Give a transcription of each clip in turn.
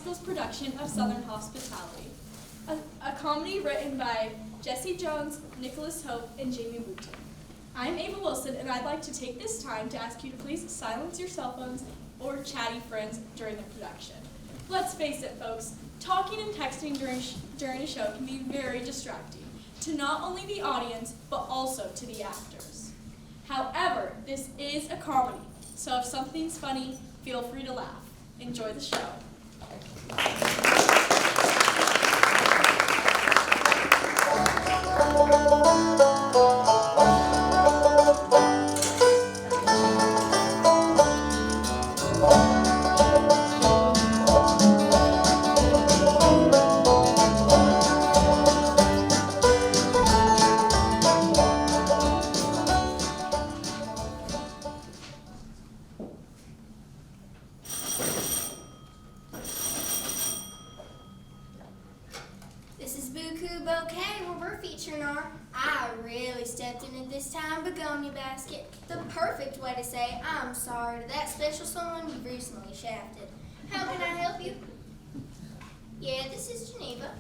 Footthill's production of Southern Hospitality, a comedy written by Jesse Jones, Nicholas Hope, and Jamie Wooten. I'm Ava Wilson, and I'd like to take this time to ask you to please silence your cell phones or chatty friends during the production. Let's face it, folks, talking and texting during a show can be very distracting to not only the audience, but also to the actors. However, this is a comedy, so if something's funny, feel free to laugh. Enjoy the show. This is Buku Bouquet, where we're featuring our I really stepped in at this time begonia basket. The perfect way to say I'm sorry to that special someone you recently shafted. How can I help you? Yeah, this is Geneva.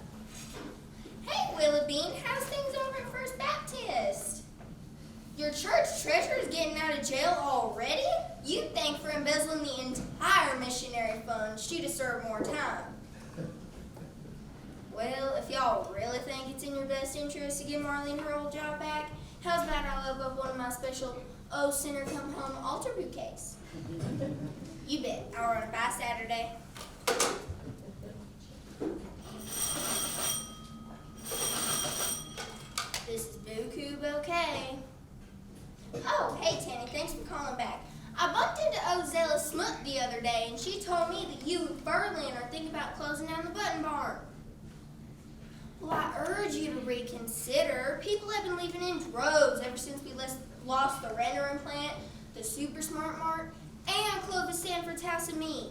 Hey, Willoughbean, how's things over at First Baptist? Your church treasurer is getting out of jail already? You'd think for embezzling the entire missionary fund, she'd have served more time. Well, if y'all really think it's in your best interest to give Marlene her old job back, how's about I load up one of my special O Sinner Come Home altar bouquets? You bet. I'll run it by Saturday. This is Buku Bouquet. Oh, hey Tanny, thanks for calling back. I bumped into Ozella Smut the other day, and she told me that you and Berlin are thinking about closing down the Button Barn. Well, I urge you to reconsider. People have been leaving in droves ever since we lost the rendering plant, the Super Smart Mart, and Clovis Sanford's House of Meat.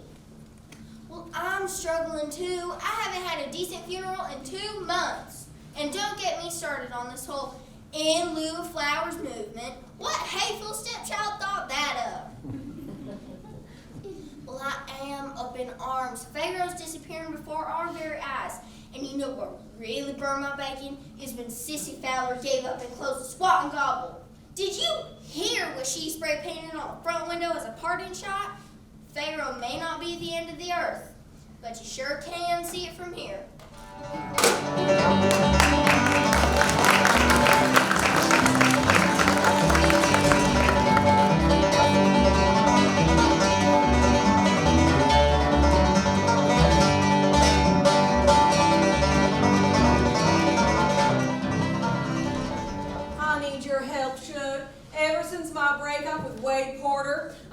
Well, I'm struggling too. I haven't had a decent funeral in 2 months. And don't get me started on this whole in lieu of flowers movement. What hateful stepchild thought that up? Well, I am up in arms. Pharaoh's disappearing before our very eyes. And you know what really burned my bacon is when Sissy Fowler gave up and closed the Squat and Gobble. Did you hear what she spray painted on the front window as a parting shot? Pharaoh may not be the end of the earth, but you sure can see it from here.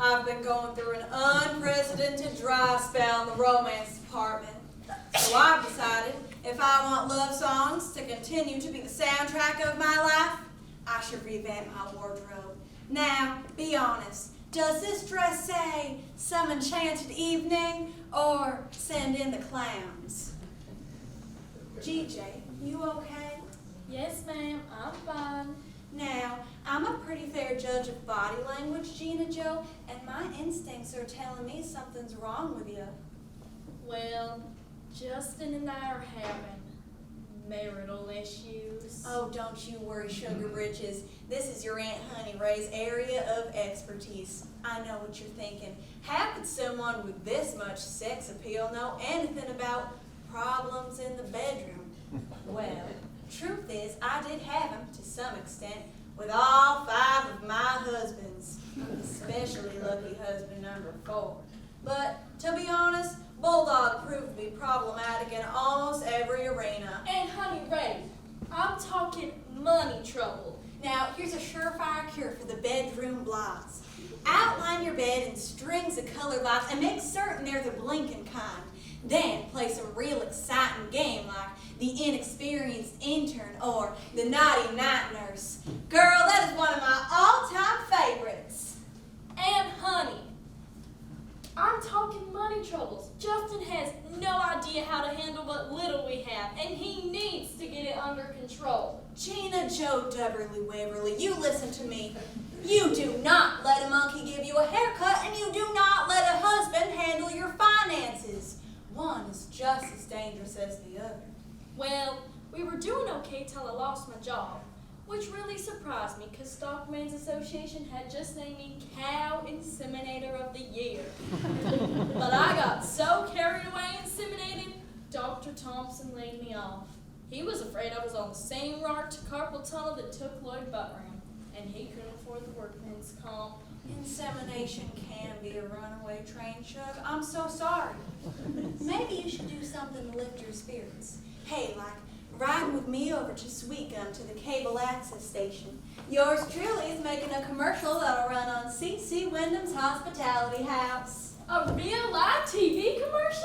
I've been going through an unprecedented dry spell in the romance department. So I've decided if I want love songs to continue to be the soundtrack of my life, I should revamp my wardrobe. Now, be honest, does this dress say some enchanted evening or send in the clowns? GJ, you okay? Yes, ma'am, I'm fine. Now, I'm a pretty fair judge of body language, Gina Joe, and my instincts are telling me something's wrong with you. Well, Justin and I are having marital issues. Oh, don't you worry, Sugar Britches. This is your Aunt Honey Ray's area of expertise. I know what you're thinking. How could someone with this much sex appeal know anything about problems in the bedroom? Well, truth is, I did have them to some extent with all 5 of my husbands, especially lucky husband number 4. But to be honest, Bulldog proved to be problematic in almost every arena. And Honey Ray, I'm talking money trouble. Now, here's a surefire cure for the bedroom blots. Outline your bed in strings of colored lights and make certain they're the blinking kind. Then play some real exciting game like the inexperienced intern or the naughty night nurse. Girl, that is one of my all-time favorites. And Honey, I'm talking money troubles. Justin has no idea how to handle what little we have, and he needs to get it under control. Gina Joe Dubberly Waverly, you listen to me. You do not let a monkey give you a haircut, and you do not let a husband handle your finances. one is just as dangerous as the other. Well, we were doing okay till I lost my job, which really surprised me because Stockman's Association had just named me Cow Inseminator of the Year. But I got so carried away inseminating, Dr. Thompson laid me off. He was afraid I was on the same route to carpal tunnel that took Lloyd Buttram, and he couldn't afford the workman's comp. Insemination can be a runaway train, Shug. I'm so sorry. Maybe you should do something to lift your spirits. Hey, like riding with me over to Sweet Gum to the cable access station. Yours truly is making a commercial that'll run on C.C. Wyndham's Hospitality House. A real live TV commercial?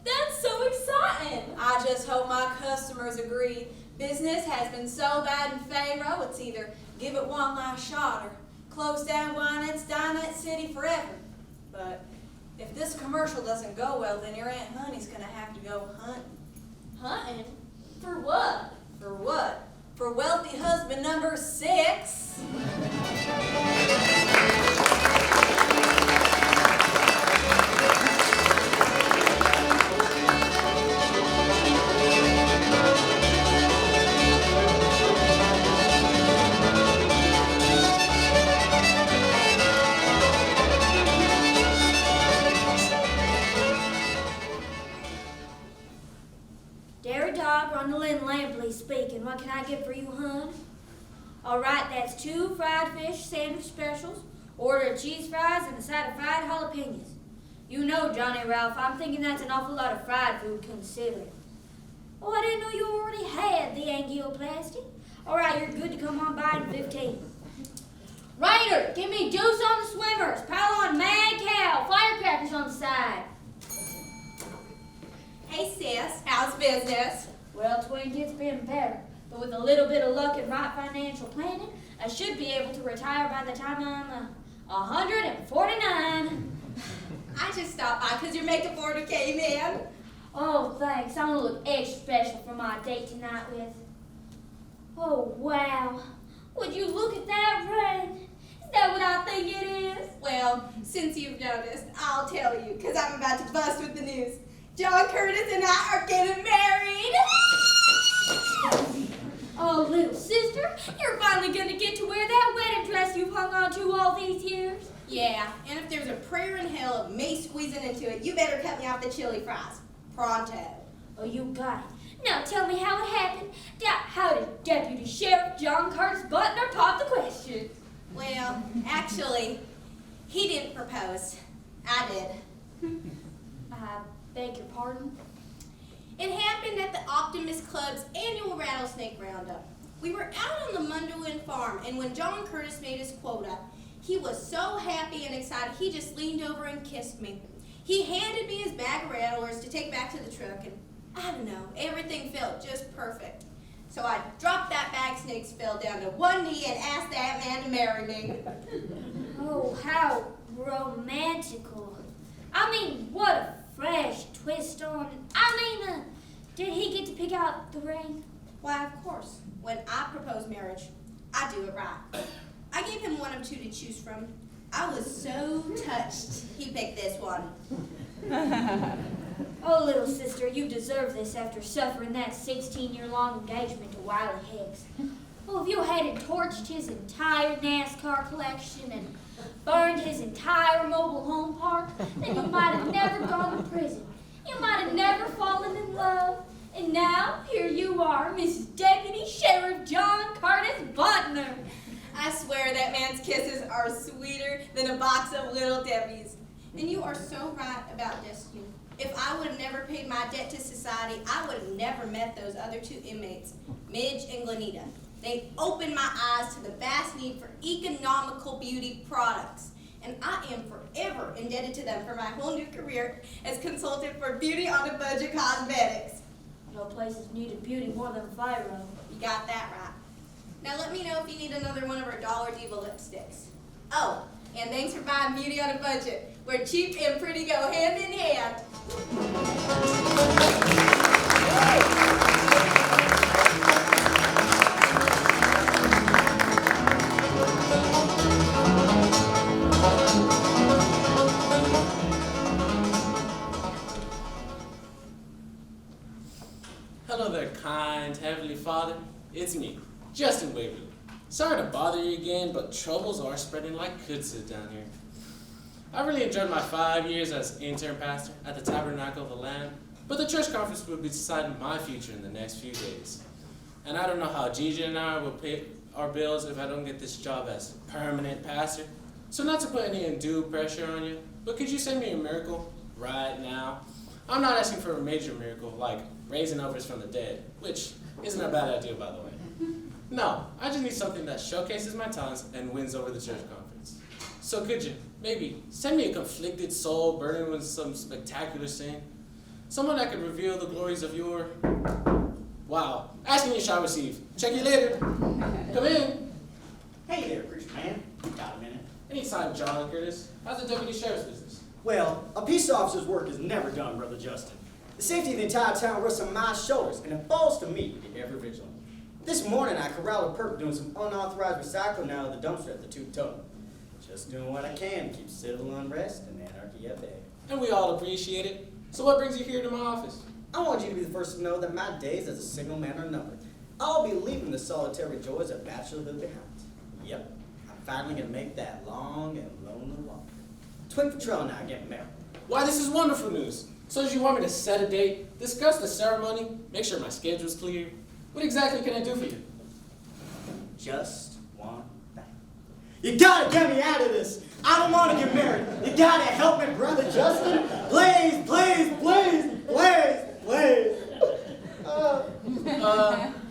That's so exciting! I just hope my customers agree. Business has been so bad in Fayro, it's either give it one last shot or close down Winette's Dinette City forever. But if this commercial doesn't go well, then your Aunt Honey's gonna have to go hunting. Hunting? For what? For what? For wealthy husband number 6. Dairy Dog, Rondalyn Lampley speaking. What can I get for you, hun? All right, that's 2 fried fish sandwich specials. Order cheese fries and a side of fried jalapenos. You know, Johnny Ralph, I'm thinking that's an awful lot of fried food considering. Oh, I didn't know you already had the angioplasty. All right, you're good to come on by in 15. Ryder, give me deuce on the swimmers. Pile on Mad Cow. Firecrackers on the side. Hey sis, how's business? Well, Twink, it's been better. But with a little bit of luck and right financial planning, I should be able to retire by the time I'm 149. I just stopped by because your makeup order came in. Oh, thanks. I'm going to look extra special for my date tonight with. Oh, wow. Would you look at that ring? Is that what I think it is? Well, since you've noticed, I'll tell you because I'm about to bust with the news. John Curtis and I are getting married. Oh, little sister, you're finally going to get to wear that wedding dress you've hung on to all these years. Yeah, and if there's a prayer in hell of me squeezing into it, you better cut me off the chili fries. Pronto. Oh, you got it. Now tell me how it happened. How did Deputy Sheriff John Curtis Butler pop the question? Well, actually, he didn't propose. I did. I beg your pardon? It happened at the Optimist Club's annual rattlesnake roundup. We were out on the Mundowin farm, and when John Curtis made his quota, he was so happy and excited, he just leaned over and kissed me. He handed me his bag of rattlers to take back to the truck, and I don't know, everything felt just perfect. So I dropped that bag, snakes fell down to one knee, and asked that man to marry me. Oh, how romantical. I mean, what a fresh twist on. Did he get to pick out the ring? Why, of course. When I propose marriage, I do it right. I gave him one of 2 to choose from. I was so touched he picked this one. Oh, little sister, you deserve this after suffering that 16-year-long engagement to Wiley Hicks. Oh, if you hadn't torched his entire NASCAR collection and burned his entire mobile home park, then you might have never gone to prison. You might have never fallen in love. And now, here you are, Mrs. Deputy Sheriff John Curtis Butler. I swear that man's kisses are sweeter than a box of Little Debbie's. And you are so right about destiny. If I would have never paid my debt to society, I would have never met those other 2 inmates, Midge and Glenita. They opened my eyes to the vast need for economical beauty products. And I am forever indebted to them for my whole new career as consultant for Beauty on a Budget Cosmetics. No places needed beauty more than Firo. You got that right. Now let me know if you need another one of our Dollar Diva lipsticks. Oh, and thanks for buying Beauty on a Budget, where cheap and pretty go hand in hand. Heavenly Father, it's me, Justin Waverly. Sorry to bother you again, but troubles are spreading like kudzu down here. I really enjoyed my 5 years as intern pastor at the Tabernacle of the Lamb, but the church conference will be deciding my future in the next few days. And I don't know how Gigi and I will pay our bills if I don't get this job as permanent pastor. So not to put any undue pressure on you, but could you send me a miracle right now? I'm not asking for a major miracle like raising others from the dead, which isn't a bad idea, by the way. No, I just need something that showcases my talents and wins over the church conference. So could you maybe send me a conflicted soul burning with some spectacular sin? Someone that could reveal the glories of your... Wow, asking you shall receive. Check you later. Come in. Hey there, preacher man. Got a minute? Anytime, John Curtis. How's the deputy sheriff's business? Well, a peace officer's work is never done, Brother Justin. The safety of the entire town rests on my shoulders, and it falls to me to be ever vigilant. This morning, I corralled a perp doing some unauthorized recycling out of the dumpster at the two-ton. Just doing what I can to keep civil unrest and anarchy at bay. And we all appreciate it. So what brings you here to my office? I want you to be the first to know that my days as a signalman are numbered. I'll be leaving the solitary joys of bachelorhood behind. Yep, I'm finally going to make that long and lonely walk. Twin Patrol and I are getting married. Why, this is wonderful news. So do you want me to set a date, discuss the ceremony, make sure my schedule's clear? What exactly can I do for you? Just one thing. You gotta get me out of this. I don't want to get married. You gotta help me, Brother Justin. Please, please, please, please, please.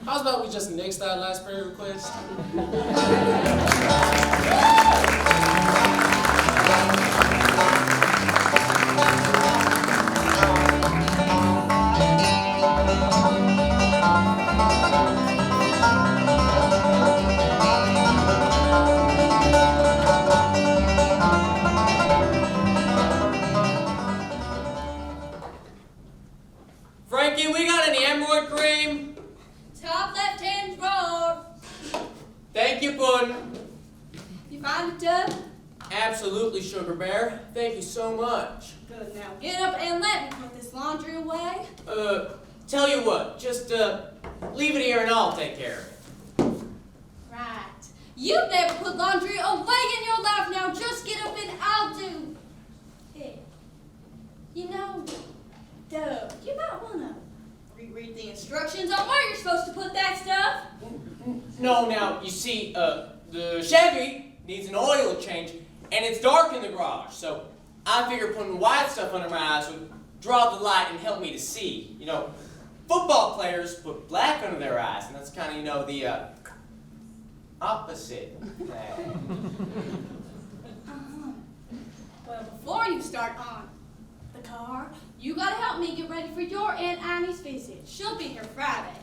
How's about we just nix that last prayer request? Frankie, we got any emerald cream? Top left-hand drawer. Thank you, Puddin'. You find it, Dub? Absolutely, Sugar Bear. Thank you so much. Good. Now get up and let me put this laundry away. Tell you what, just, leave it here and I'll take care of it. Right. You've never put laundry away in your life. Now just get up and I'll do it. You know, Dub, you might want to reread the instructions on where you're supposed to put that stuff. No, now, you see, the Chevy needs an oil change, and it's dark in the garage, so I figured putting white stuff under my eyes would draw the light and help me to see. You know, football players put black under their eyes, and that's kind of, you know, the, opposite. Well, before you start on the car, you gotta help me get ready for your Aunt Annie's visit. She'll be here Friday.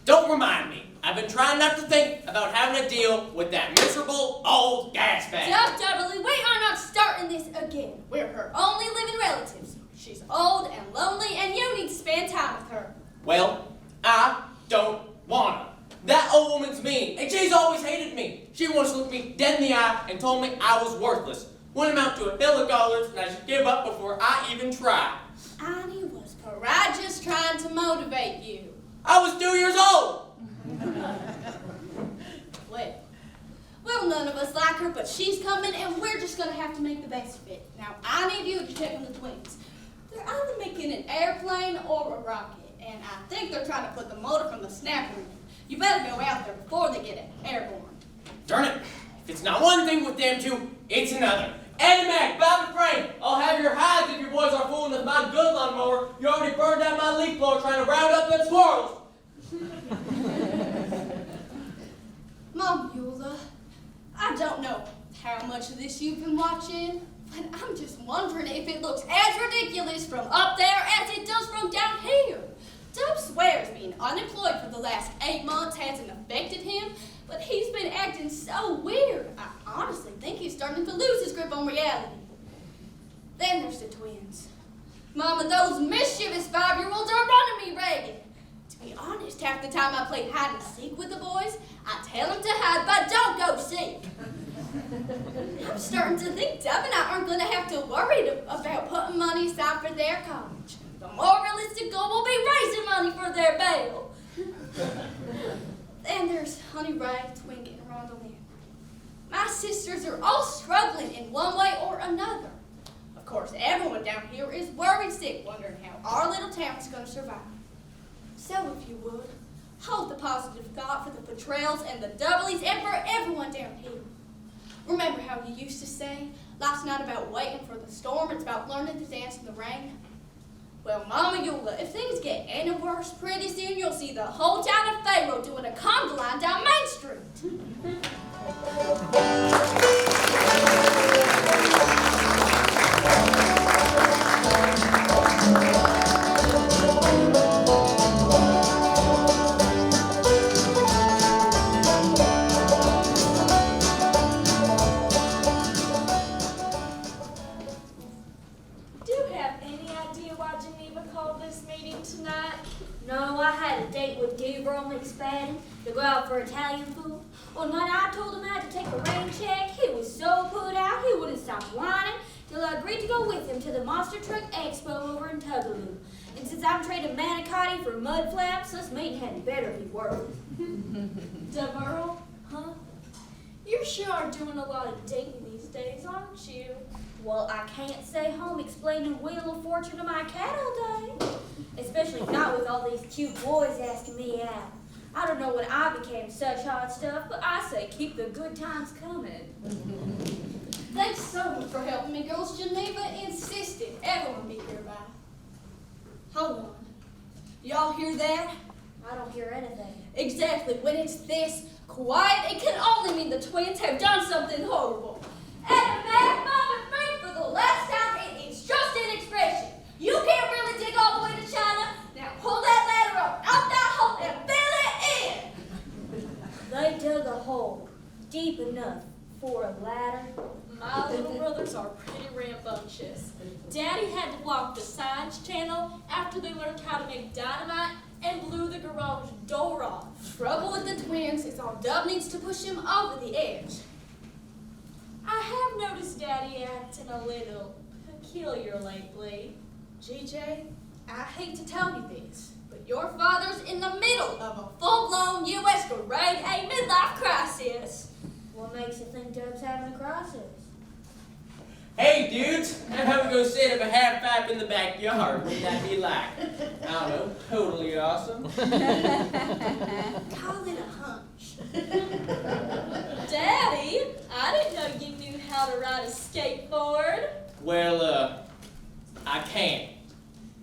Don't remind me. I've been trying not to think about having to deal with that miserable old gas bag. Dudley, we are not starting this again. We're her only living relatives. She's old and lonely, and you need to spend time with her. Well, I don't wanna. That old woman's mean, and she's always hated me. She once looked me dead in the eye and told me I was worthless. Went amount to a hill of dollars, and I should give up before I even try. Annie was courageous trying to motivate you. I was 2 years old. Well, none of us like her, but she's coming, and we're just gonna have to make the best of it. Now, I need you to check on the twins. They're either making an airplane or a rocket, and I think they're trying to put the motor from the snapper in. You better go out there before they get airborne. Darn it. If it's not one thing with them two, it's another. Eddie Mac, Bob and Frank, I'll have your hides if you boys are fooling with my good lawnmower. You already burned down my leaf blower trying to round up them squirrels. Mom Eula, I don't know how much of this you've been watching, but I'm just wondering if it looks as ridiculous from up there as it does from down here. Dub swears being unemployed for the last 8 months hasn't affected him, but he's been acting so weird. I honestly think he's starting to lose his grip on reality. Then there's the twins. Mama, those mischievous 5-year-olds are running me ragged. To be honest, half the time I play hide and seek with the boys, I tell them to hide, but don't go seek. I'm starting to think Dub and I aren't going to have to worry about putting money aside for their college. The more realistic goal will be raising money for their bail. Honey Ray, Twink, and Rhonda Lynn. My sisters are all struggling in one way or another. Of course, everyone down here is worried sick, wondering how our little town is going to survive. So if you would, hold the positive thought for the Petrels and the Dudleys and for everyone down here. Remember how you used to say, life's not about waiting for the storm, it's about learning to dance in the rain? Well, Mama Eula, if things get any worse, pretty soon you'll see the whole town of Pharaoh doing a conga line down Main Street. Do you have any idea why Geneva called this meeting tonight? No, I had a date with Gabriel McSpadden to go out for Italian food. When I told him I had to take a rain check, he was so put out he wouldn't stop whining till I agreed to go with him to the Monster Truck Expo over in Tugaloo. And since I'm trading manicotti for mud flaps, this meeting had better be worth it. DeVearl, Huh? you sure are doing a lot of dating these days, aren't you? Well, I can't stay home explaining Wheel of Fortune to my cat all day. Especially not with all these cute boys asking me out. I don't know when I became such hot stuff, but I say keep the good times coming. Thanks so much for helping me, girls. Geneva insisted everyone be here by. Hold on. Y'all hear that? I don't hear anything. Exactly. When it's this quiet, it can only mean the twins have done something horrible. And a mad mom and Frank for the last time, it's just an expression. You can't really dig all the way to China. Now pull that ladder up out that hole and fill it in. They dug a hole deep enough for a ladder. My little brothers are pretty rambunctious. Daddy had to block the side channel after they learned how to make dynamite and blew the garage door off. Trouble with the twins is all Dub needs to push him over the edge. I have noticed Daddy acting a little peculiar lately. GJ, I hate to tell you this, but your father's in the middle of a full-blown U.S. grade A midlife crisis. What makes you think Dub's having a crisis? Hey, dudes, how about we go set up a half pipe in the backyard? Wouldn't that be like, I don't know, totally awesome? Call it a hunch. Daddy, I didn't know you knew how to ride a skateboard. Well, I can't.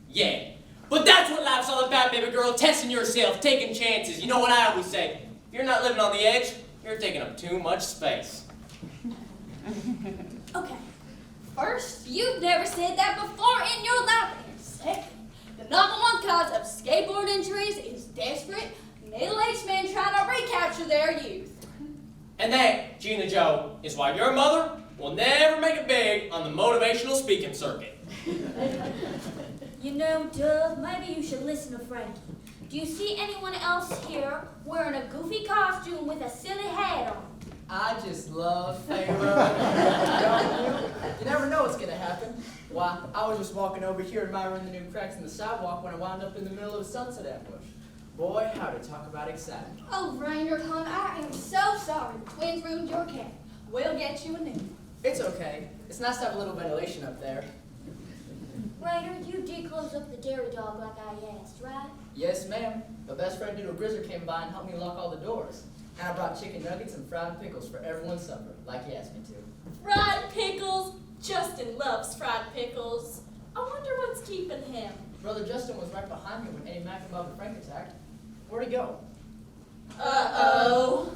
Yeah. But that's what life's all about, baby girl. Testing yourself, taking chances. You know what I always say? If you're not living on the edge, you're taking up too much space. Okay. First, you've never said that before in your life. And second, the number one cause of skateboard injuries is desperate, middle-aged men trying to recapture their youth. And that, Gina Joe, is why your mother will never make it big on the motivational speaking circuit. You know, Dub, maybe you should listen to Frankie. Do you see anyone else here wearing a goofy costume with a silly hat on? I just love Pharaoh. Don't you? You never know what's gonna happen. Why, I was just walking over here admiring the new cracks in the sidewalk when I wound up in the middle of a sunset ambush. Boy, how to talk about exciting. Oh, Rainer, hon, I am so sorry the twins ruined your cat. We'll get you a new one. It's okay. It's nice to have a little ventilation up there. Rainer, you did close up the dairy dog like I asked, right? Yes, ma'am. My best friend Doodle Grizzard came by and helped me lock all the doors. And I brought chicken nuggets and fried pickles for everyone's supper, like he asked me to. Fried pickles? Justin loves fried pickles. I wonder what's keeping him. Brother Justin was right behind me when Eddie Mac and Bob and Frank attacked. Where'd he go? Uh-oh.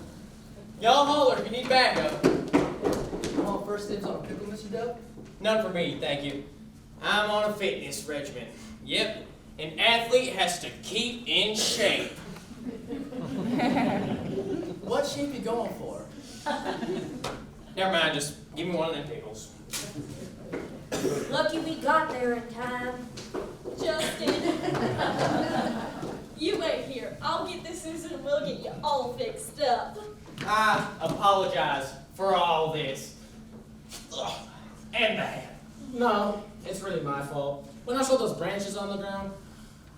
Y'all holler if you need backup. You want first dibs on a pickle, Mr. Dub? None for me, thank you. I'm on a fitness regimen. Yep, an athlete has to keep in shape. What shape you going for? Never mind, just give me one of them pickles. Lucky we got there in time. Justin. You wait here. I'll get this Susan and we'll get you all fixed up. I apologize for all this. Ugh. And that. No, it's really my fault. When I saw those branches on the ground,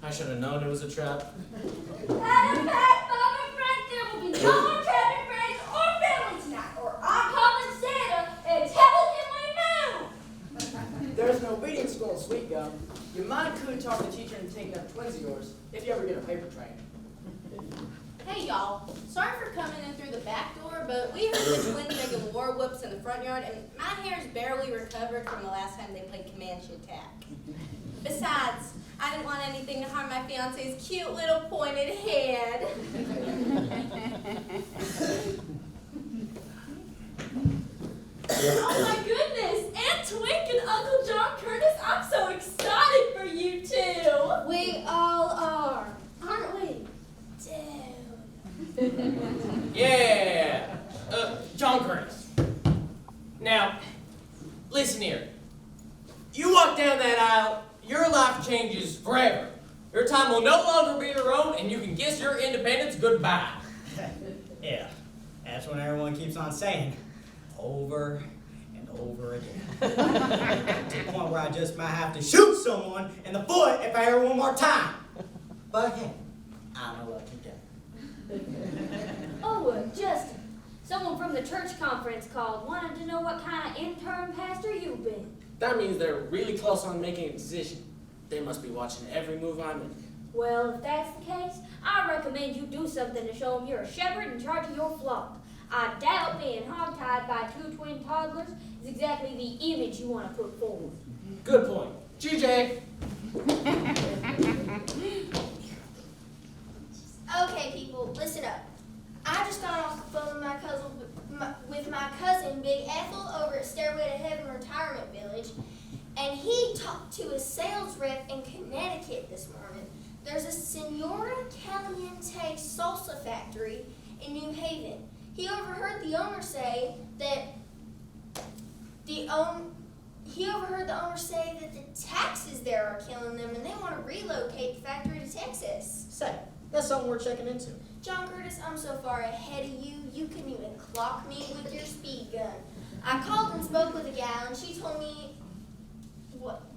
I should have known it was a trap. Adam, Pat, Bob, and Frank, there will be no more Sorry for coming in through the back door, but we heard the twins making war whoops in the front yard, and my hair's barely recovered from the last time they played Comanche Attack. Besides, I didn't want anything to harm my fiance's cute little pointed head. Oh my goodness! Aunt Twink and Uncle John Curtis, I'm so excited for you two! We all are, Aren't we? dude. Yeah. John Curtis. Now, listen here. You walk down that aisle, your life changes forever. Your time will no longer be your own, and you can kiss your independence goodbye. Yeah, that's what everyone keeps on saying, over and over again. To the point where I just might have to shoot someone in the foot if I hear it one more time. But hey, I'm a lucky guy. Oh, Justin, someone from the church conference called, wanted to know what kind of intern pastor you've been. That means they're really close on making a decision. They must be watching every move I make. Well, if that's the case, I recommend you do something to show them you're a shepherd in charge of your flock. I doubt being hogtied by 2 twin toddlers is exactly the image you want to put forward. Good point. GJ! Okay, people, listen up. I just got off the phone with my cousin, Big Ethel, over at Stairway to Heaven Retirement Village, and he talked to a sales rep in Connecticut this morning. There's a Senora Caliente salsa factory in New Haven. He overheard the owner say that the taxes there are killing them, and they want to relocate the factory to Texas. Say, that's something we're checking into. John Curtis, I'm so far ahead of you, you couldn't even clock me with your speed gun. I called and spoke with a gal, and she told me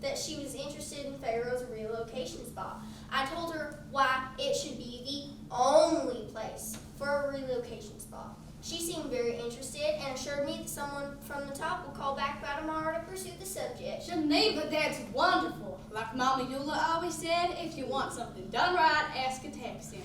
that she was interested in Pharaoh's relocation spot. I told her why it should be the only place for a relocation spot. She seemed very interested and assured me that someone from the top will call back by tomorrow to pursue the subject. Geneva, that's wonderful. Like Mama Eula always said, if you want something done right, ask a Texan.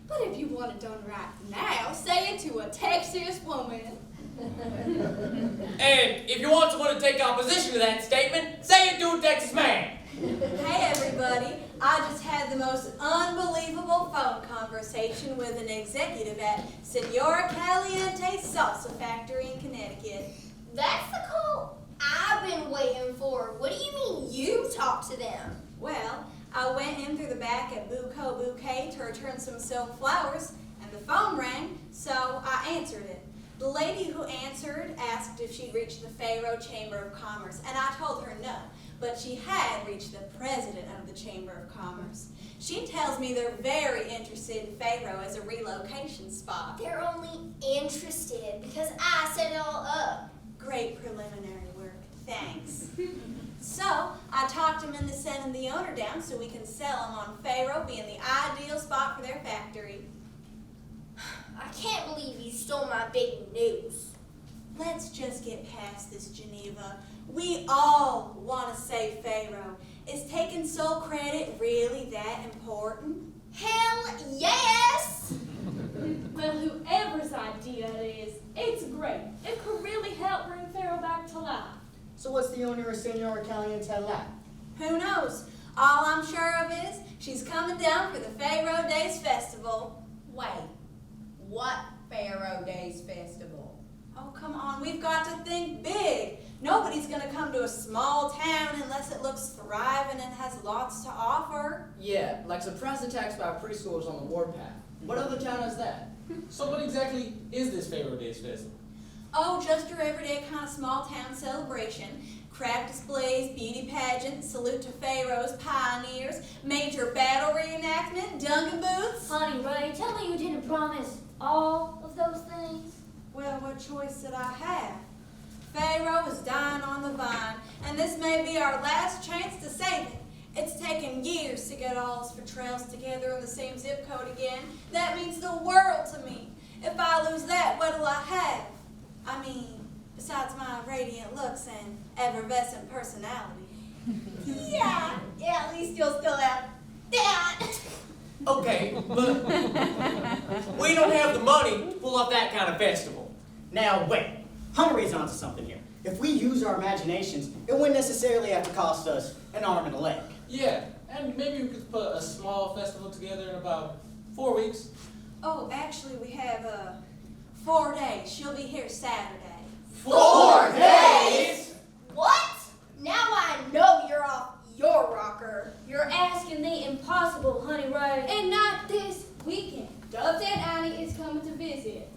But if you want it done right now, say it to a Texas woman. And if you want someone to take opposition to that statement, say it to a Texas man. Hey everybody, I just had the most unbelievable phone conversation with an executive at Senora Caliente Salsa Factory in Connecticut. That's the call I've been waiting for. What do you mean you talked to them? Well, I went in through the back at Buco Bouquet to return some silk flowers, and the phone rang, so I answered it. The lady who answered asked if she'd reached the Pharaoh Chamber of Commerce, and I told her no, but she had reached the president of the Chamber of Commerce. She tells me they're very interested in Pharaoh as a relocation spot. They're only interested because I set it all up. Great preliminary work, thanks. So, I talked them into sending the owner down so we can sell them on Pharaoh being the ideal spot for their factory. I can't believe you stole my big news. Let's just get past this, Geneva. We all want to save Pharaoh. Is taking sole credit really that important? Hell yes! Well, whoever's idea it is, it's great. It could really help bring Pharaoh back to life. So what's the owner of Senora Caliente like? Who knows? All I'm sure of is she's coming down for the Pharaoh Days Festival. Wait, what Pharaoh Days Festival? Oh, come on. We've got to think big. Nobody's going to come to a small town unless it looks thriving and has lots to offer. Yeah, like surprise attacks by preschoolers on the warpath. What other town is that? So what exactly is this Pharaoh Days Festival? Oh, just your everyday kind of small town celebration. Craft displays, beauty pageant, salute to Pharaoh's pioneers, major battle reenactment, Duncan booths. Honey, Ray, tell me you didn't promise all of those things. Well, what choice did I have? Pharaoh is dying on the vine, and this may be our last chance to save it. It's taken years to get all his trails together in the same zip code again. That means the world to me. If I lose that, what'll I have? I mean, besides my radiant looks and effervescent personality. Yeah, at least you'll still have that. Okay, but we don't have the money to pull off that kind of festival. Now wait, Hungary's onto something here. If we use our imaginations, it wouldn't necessarily have to cost us an arm and a leg. Yeah, and maybe we could put a small festival together in about 4 weeks. Oh, actually, we have 4 days. She'll be here Saturday. 4 days? What? Now I know you're off your rocker. You're asking the impossible, Honey Ray. And not this weekend. Dubs Aunt Annie is coming to visit.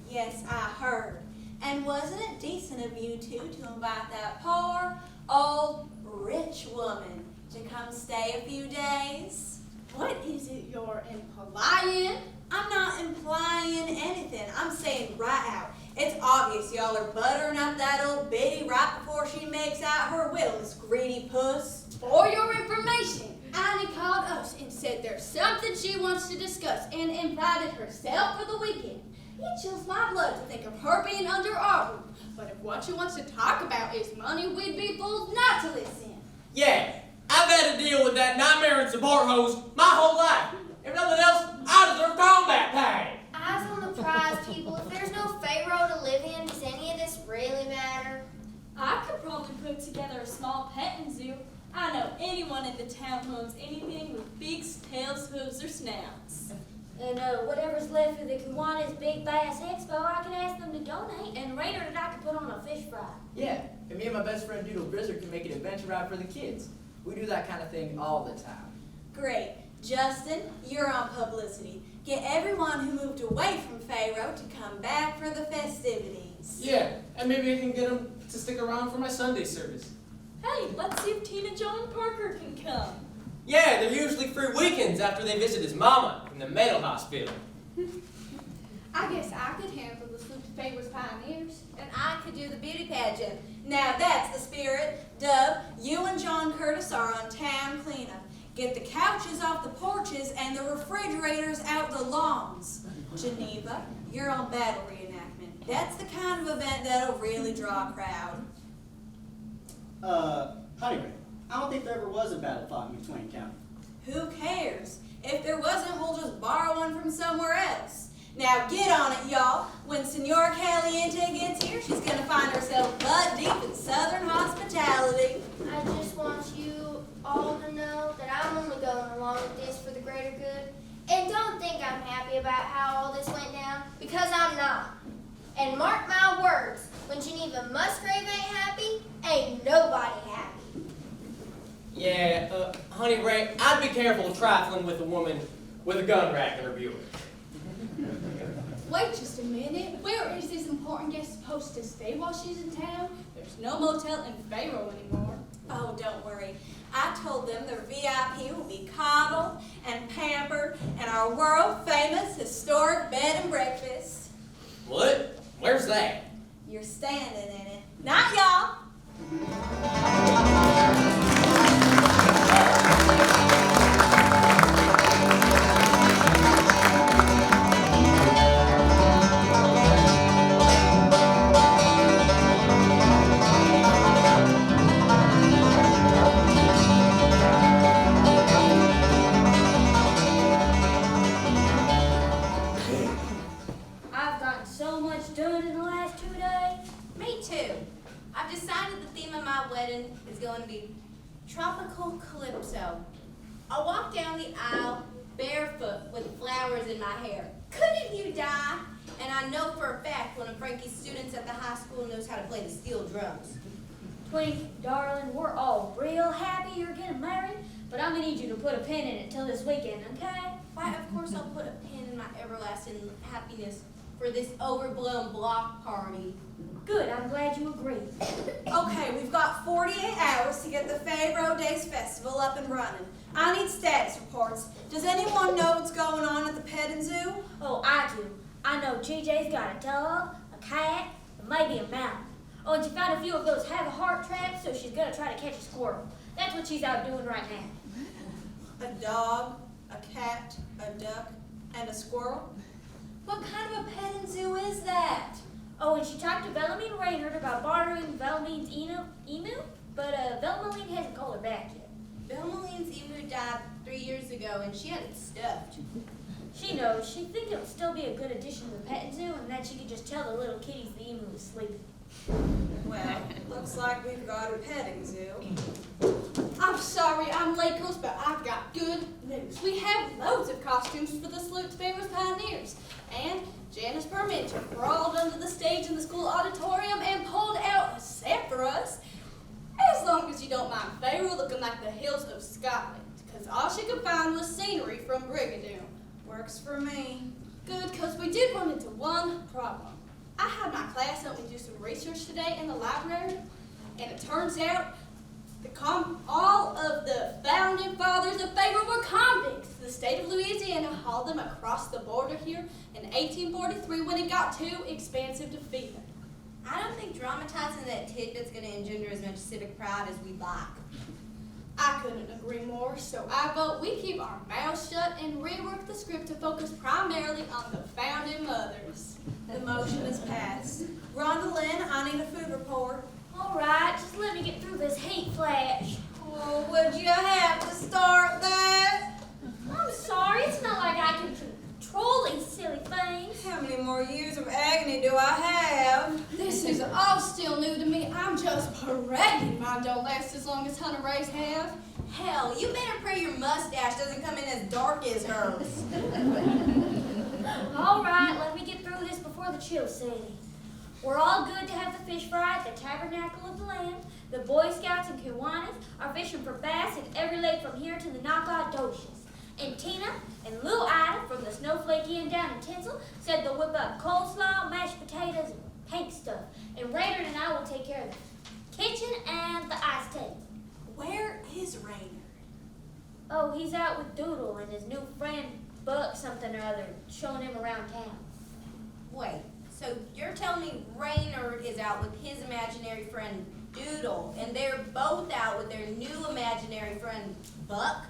Yes, I heard. And wasn't it decent of you two to invite that poor, old, rich woman to come stay a few days? What is it you're implying? I'm not implying anything. I'm saying right out. It's obvious y'all are buttering up that old biddy right before she makes out her will, this greedy puss. For your information, Annie called us and said there's something she wants to discuss and invited herself for the weekend. It chills my blood to think of her being under our roof. But if what she wants to talk about is money, we'd be fools not to listen. Yeah, I've had to deal with that nightmare and support host my whole life. If nothing else, I deserve combat pay. Eyes on the prize, people. If there's no Pharaoh to live in, does any of this really matter? I could probably put together a small petting zoo. I know anyone in the town who owns anything with beaks, tails, hooves, or snouts. And whatever's left of the Kiwanis Big Bass Expo, I can ask them to donate. And Rainer and I can put on a fish fry. Yeah, and me and my best friend Doodle Blizzard can make an adventure ride for the kids. We do that kind of thing all the time. Great. Justin, you're on publicity. Get everyone who moved away from Pharaoh to come back for the festivities. Yeah, and maybe I can get them to stick around for my Sunday service. Hey, let's see if Tina, Joe, and Parker can come. Yeah, they're usually free weekends after they visit his mama from the mental hospital. I guess I could handle the Sleep Favors Pioneers. And I could do the beauty pageant. Now that's the spirit. Dub, you and John Curtis are on town cleanup. Get the couches off the porches and the refrigerators out the lawns. Geneva, you're on battle reenactment. That's the kind of event that'll really draw a crowd. Honey Ray, I don't think there ever was a battle fought in McSwain County. Who cares? If there wasn't, we'll just borrow one from somewhere else. Now get on it, y'all. When Senora Caliente gets here, she's gonna find herself butt deep in Southern hospitality. I just want you all to know that I'm only going along with this for the greater good. And don't think I'm happy about how all this went down, because I'm not. And mark my words, when Geneva Musgrave ain't happy, ain't nobody happy. Yeah, Honey Ray, I'd be careful trifling with a woman with a gun rack in her Buick. Wait just a minute. Where is this important guest supposed to stay while she's in town? There's no motel in Pharaoh anymore. Oh, don't worry. I told them their VIP will be coddled and pampered in our world-famous historic bed and breakfast. What? Where's that? You're standing in it. Not y'all. I've gotten so much done in the last 2 days. Me too. I've decided the theme of my wedding is going to be Tropical Calypso. I'll walk down the aisle barefoot with flowers in my hair. Couldn't you die? And I know for a fact one of Frankie's students at the high school knows how to play the steel drums. Twink, darling, we're all real happy you're getting married, but I'm gonna need you to put a pin in it till this weekend, okay? Why, of course I'll put a pin in my everlasting happiness for this overblown block party. Good, I'm glad you agree. Okay, we've got 48 hours to get the Pharaoh Days Festival up and running. I need status reports. Does anyone know what's going on at the petting zoo? Oh, I do. I know GJ's got a dog, a cat, and maybe a mouse. Oh, and she found a few of those have-a-heart traps, so she's gonna try to catch a squirrel. That's what she's out doing right now. A dog, a cat, a duck, and a squirrel? What kind of a petting zoo is that? Oh, and she talked to Bellamine Raynard about borrowing Bellamine's emu, but Bellamine hasn't called her back yet. Belmaline's emu died 3 years ago, and she had it stuffed. She knows. She thinks it would still be a good addition to the petting zoo, and then she could just tell the little kitties the emu was sleeping. Well, looks like we've got a petting zoo. I'm sorry I'm late, Coach, but I've got good news. We have loads of costumes for the Salute Famous Pioneers. And Janice Parmenter crawled under the stage in the school auditorium and pulled out a set for us. As long as you don't mind Pharaoh looking like the hills of Scotland, because all she could find was scenery from Brigadoon. Works for me. Good, because we did run into one problem. I had my class help me do some research today in the library, and it turns out all of the founding fathers of Pharaoh were convicts. The state of Louisiana hauled them across the border here in 1843 when it got too expensive to feed them. I don't think dramatizing that tidbit's going to engender as much civic pride as we'd like. I couldn't agree more, so I vote we keep our mouths shut and rework the script to focus primarily on the founding mothers. The motion is passed. Rhonda Lynn, I need a food report. All right, just let me get through this heat flash. Oh, would you have to start that? I'm sorry, it's not like I can control these silly things. How many more years of agony do I have? This is all still new to me. I'm just praying mine don't last as long as Hunter Ray's have. Hell, you better pray your mustache doesn't come in as dark as hers. All right, let me get through this before the chill sets. We're all good to have the fish fry at the Tabernacle of the Lamb. The Boy Scouts and Kiwanis are fishing for bass in every lake from here to the Nacogdoches. And Tina and Lil Ida from the Snowflake Inn down in Tinsel said they'll whip up coleslaw, mashed potatoes, and pink stuff. And Raynard and I will take care of the kitchen and the iced tea. Where is Raynard? Oh, he's out with Doodle and his new friend Buck something or other, showing him around town. Wait, so you're telling me Raynard is out with his imaginary friend Doodle, and they're both out with their new imaginary friend Buck?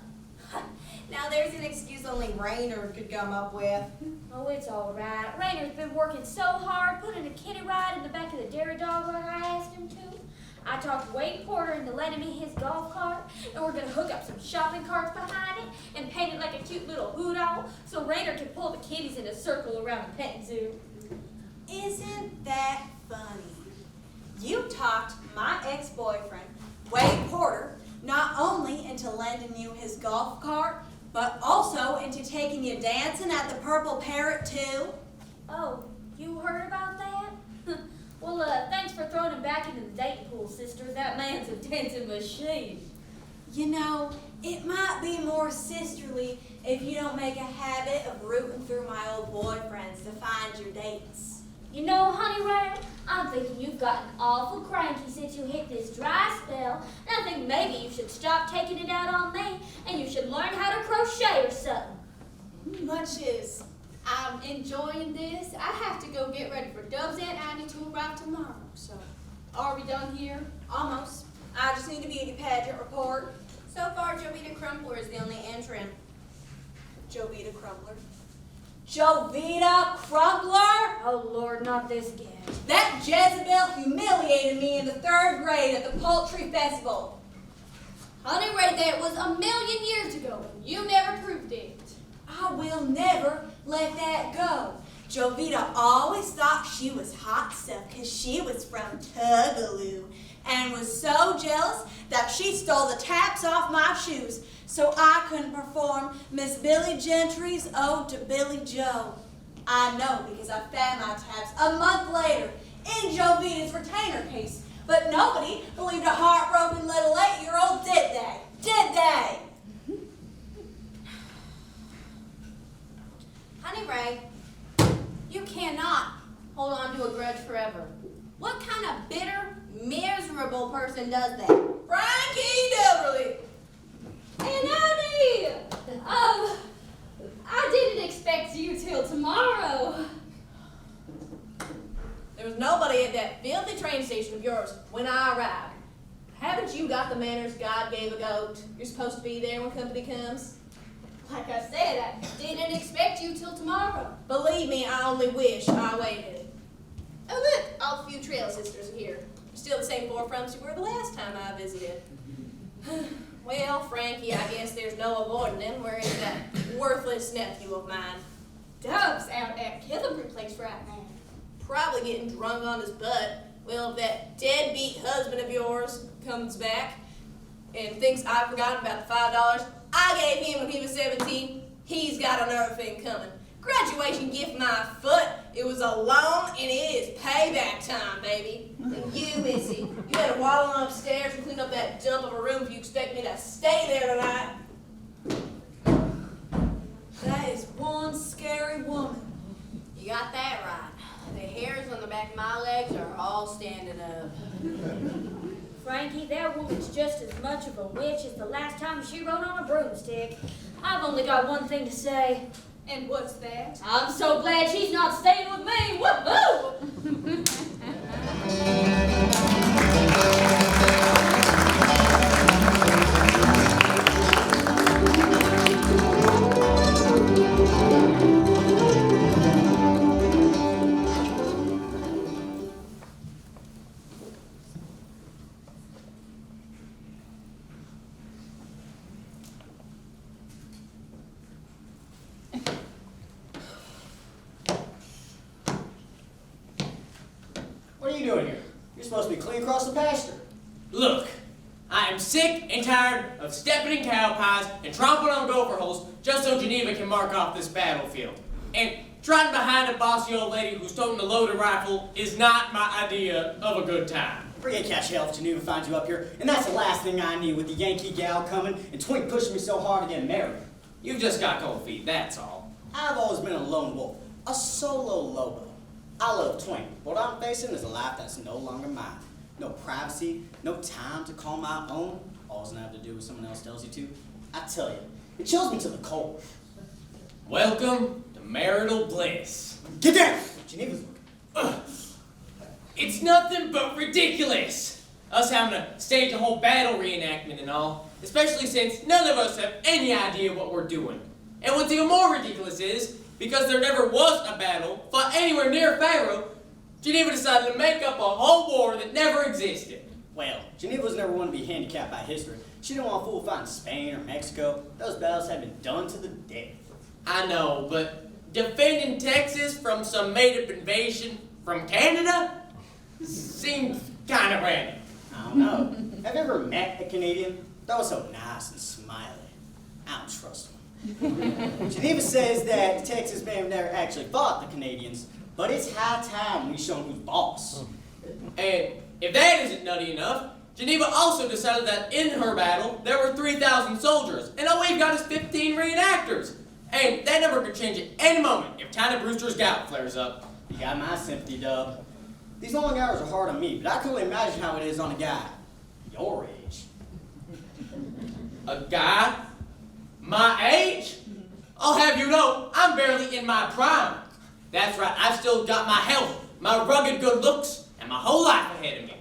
Now there's an excuse only Raynard could come up with. Oh, it's all right. Raynard's been working so hard, putting a kitty ride in the back of the dairy dog like I asked him to. I talked Wade Porter into lending me his golf cart, and we're going to hook up some shopping carts behind it and paint it like a cute little hoot owl so Raynard can pull the kitties in a circle around the petting zoo. Isn't that funny? You talked my ex-boyfriend, Wade Porter, not only into lending you his golf cart, but also into taking you dancing at the Purple Parrot, too. Oh, you heard about that? Well, thanks for throwing him back into the dating pool, sister. That man's a dancing machine. You know, it might be more sisterly if you don't make a habit of rooting through my old boyfriends to find your dates. You know, Honey Ray, I'm thinking you've gotten awful cranky since you hit this dry spell, and I think maybe you should stop taking it out on me, and you should learn how to crochet or something. Much as I'm enjoying this, I have to go get ready for Dove's Aunt Annie to arrive tomorrow. So, are we done here? Almost. I just need a beauty pageant report. So far, Jovita Crumpler is the only entrant. Jovita Crumpler. Jovita Crumpler? Oh, Lord, not this again. That Jezebel humiliated me in the 3rd grade at the Poultry Festival. Honey Ray, that was a million years ago, and you never proved it. I will never let that go. Jovita always thought she was hot stuff because she was from Tougaloo and was so jealous that she stole the taps off my shoes so I couldn't perform Miss Billy Gentry's Ode to Billy Joe. I know because I found my taps a month later in Jovita's retainer case, but nobody believed a heartbroken little 8-year-old, did they? Did they? Honey Ray, you cannot hold on to a grudge forever. What kind of bitter, miserable person does that? Frankie Deverly! And Annie! I didn't expect you till tomorrow. There was nobody at that filthy train station of yours when I arrived. Haven't you got the manners God gave a goat? You're supposed to be there when company comes. Like I said, I didn't expect you till tomorrow. Believe me, I only wish I waited. Oh look, all the few trail sisters are here. You're still the same four frumps you were the last time I visited. Well, Frankie, I guess there's no avoiding him. Where is that worthless nephew of mine? Dub's out at Killebrew Place right now. Probably getting drunk on his butt. Well, if that deadbeat husband of yours comes back and thinks I've forgotten about the $5 I gave him when he was 17, he's got another thing coming. Graduation gift my foot. It was a loan and it is payback time, baby. And you, Missy, you better waddle on upstairs and clean up that dump of a room if you expect me to stay there tonight. That is one scary woman. You got that right. The hairs on the back of my legs are all standing up. Frankie, that woman's just as much of a witch as the last time she rode on a broomstick. I've only got one thing to say. And what's that? I'm so glad she's not staying with me. Woohoo! What are you doing here? You're supposed to be clean across the pasture. Look, I am sick and tired of stepping in cow pies and tromping on gopher holes just so Geneva can mark off this battlefield. And trotting behind a bossy old lady who's toting a loaded rifle is not my idea of a good time. Forget catch hell if Geneva finds you up here, and that's the last thing I need with the Yankee gal coming and Twink pushing me so hard to get married. You've just got cold feet, that's all. I've always been a lone wolf, a solo lobo. I love Twink. What I'm facing is a life that's no longer mine. No privacy, no time to call my own. All I have to do what someone else tells you to. I tell you, it chills me to the core. Welcome to marital bliss. Get down! Geneva's looking. It's nothing but ridiculous. Us having to stage a whole battle reenactment and all, especially since none of us have any idea what we're doing. And what's even more ridiculous is, because there never was a battle fought anywhere near Pharaoh, Geneva decided to make up a whole war that never existed. Well, Geneva was never one to be handicapped by history. She didn't want a fool fighting Spain or Mexico. Those battles had been done to the death. I know, but defending Texas from some made-up invasion from Canada seems kind of random. I don't know. Have you ever met a Canadian? That was so nice and smiley. I don't trust them. Geneva says that the Texas may have never actually fought the Canadians, but it's high time we show them who's boss. And if that isn't nutty enough, Geneva also decided that in her battle, there were 3,000 soldiers, and all we've got is 15 reenactors. And that number could change at any moment if Tiny Brewster's gout flares up. You got my sympathy, Dub. These long hours are hard on me, but I can only imagine how it is on a guy your age. A guy my age? I'll have you know, I'm barely in my prime. That's right, I've still got my health, my rugged good looks, and my whole life ahead of me.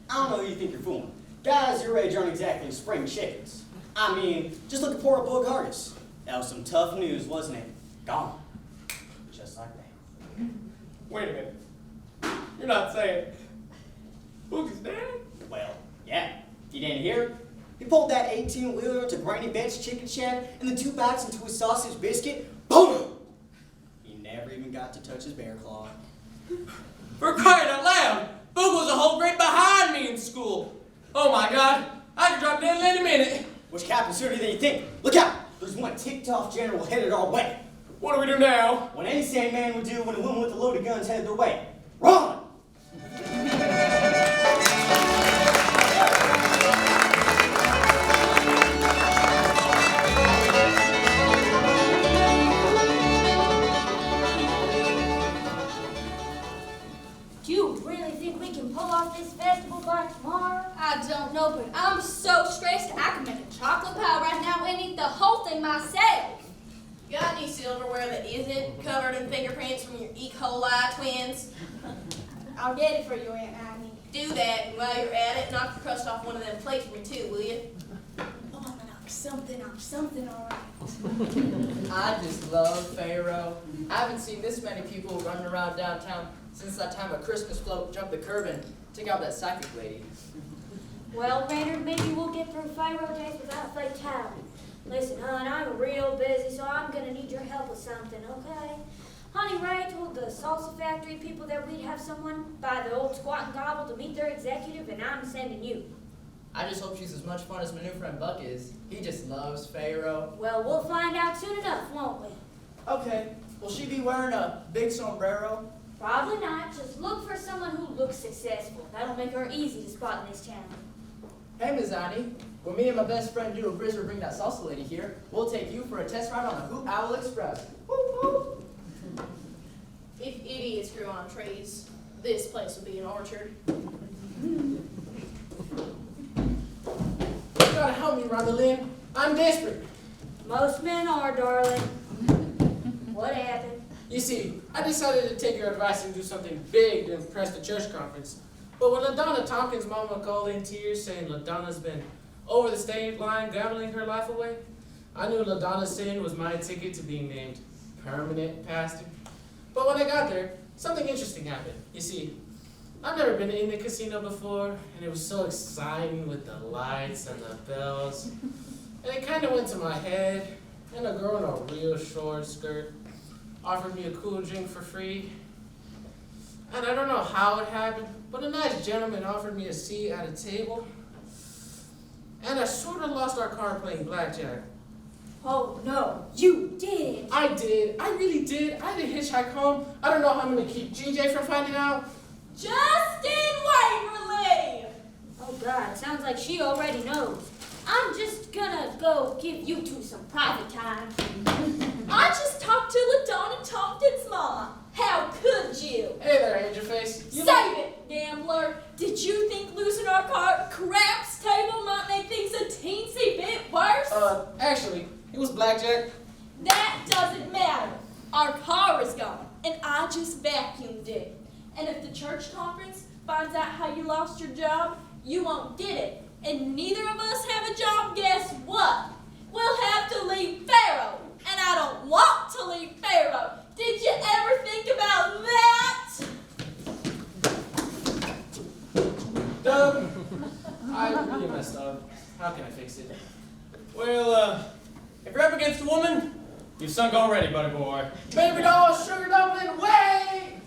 I don't know who you think you're fooling. Guys your age aren't exactly spring chickens. I mean, just look at poor old Bug Hargis. That was some tough news, wasn't it? Gone. Just like that. Wait a minute. You're not saying Boogie's dead? Well, yeah. If you didn't hear, he pulled that 18-wheeler into Granny Bet's chicken shack, and the 2 bites into his sausage biscuit, boom! He never even got to touch his bear claw. For crying out loud! Boog was a whole grade behind me in school. Oh my God, I could drop dead in any minute. Which captain's sooner than you think. Look out! There's one ticked-off general headed our way. What do we do now? What any sane man would do when a woman with a load of guns headed their way. Run! Do you really think we can pull off this festival by tomorrow? I don't know, but I'm so stressed I could make a chocolate pie right now and eat the whole thing myself. Got any silverware that isn't covered in fingerprints from your E. coli twins? I'll get it for you, Aunt Annie. Do that, and while you're at it, knock the crust off one of them plates for me too, will you? Oh, I'm gonna knock something, all right. I just love Pharaoh. I haven't seen this many people running around downtown since that time a Christmas float jumped the curb and took out that psychic lady. Well, Raynard, maybe we'll get through Pharaoh days without fatality. Listen, hon, I'm real busy, so I'm gonna need your help with something, okay? Honey Ray told the salsa factory people that we'd have someone by the old Squat and Gobble to meet their executive, and I'm sending you. I just hope she's as much fun as my new friend Buck is. He just loves Pharaoh. Well, we'll find out soon enough, won't we? Okay, will she be wearing a big sombrero? Probably not. Just look for someone who looks successful. That'll make her easy to spot in this town. Hey, Ms. Annie. When me and my best friend Doodle Grizzer bring that salsa lady here, we'll take you for a test ride on the Hoot Owl Express. Whoop, whoop. If idiots grew on trees, this place would be an orchard. You gotta help me, Rondalyn. I'm desperate. Most men are, darling. What happened? You see, I decided to take your advice and do something big to impress the church conference. But when LaDonna Tompkins' mama called in tears saying LaDonna's been over the state line gambling her life away, I knew LaDonna's sin was my ticket to being named permanent pastor. But when I got there, something interesting happened. You see, I've never been in the casino before, and it was so exciting with the lights and the bells. And it kind of went to my head, and a girl in a real short skirt offered me a cool drink for free. And I don't know how it happened, but a nice gentleman offered me a seat at a table. And I sort of lost our car playing blackjack. Oh, no, you did. I did. I really did. I had to hitchhike home. I don't know how I'm going to keep GJ from finding out. Justin Waverly! Oh, God, sounds like she already knows. I'm just gonna go give you two some private time. I just talked to LaDonna Tompkins' mama. How could you? Hey there, Angel Face. Save it, gambler. Did you think losing our craps table might make things a teensy bit worse? Actually, it was blackjack. That doesn't matter. Our car is gone, and I just vacuumed it. And if the church conference finds out how you lost your job, you won't get it. And neither of us have a job, guess what? We'll have to leave Pharaoh. And I don't want to leave Pharaoh. Did you ever think about that? Doug, I really messed up. How can I fix it? Well, if you're up against a woman, you've sunk already, buddy boy. Baby doll, sugar dumpling, way!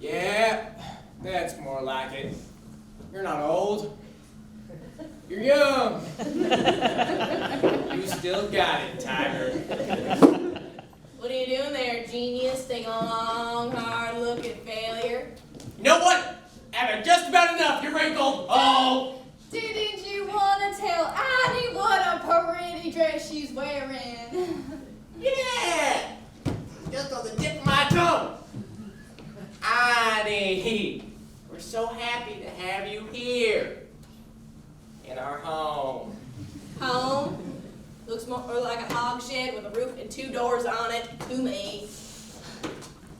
Yeah, that's more like it. You're not old. You're young. You still got it, Tiger. What are you doing there, genius? Taking a long, hard look at failure? You know what? Having just about enough, you wrinkled. Oh! Didn't you want to tell Annie what a pretty dress she's wearing? Yeah! Just on the tip of my tongue. Annie, we're so happy to have you here. In our home. Home? Looks more like a hog shed with a roof and 2 doors on it to me.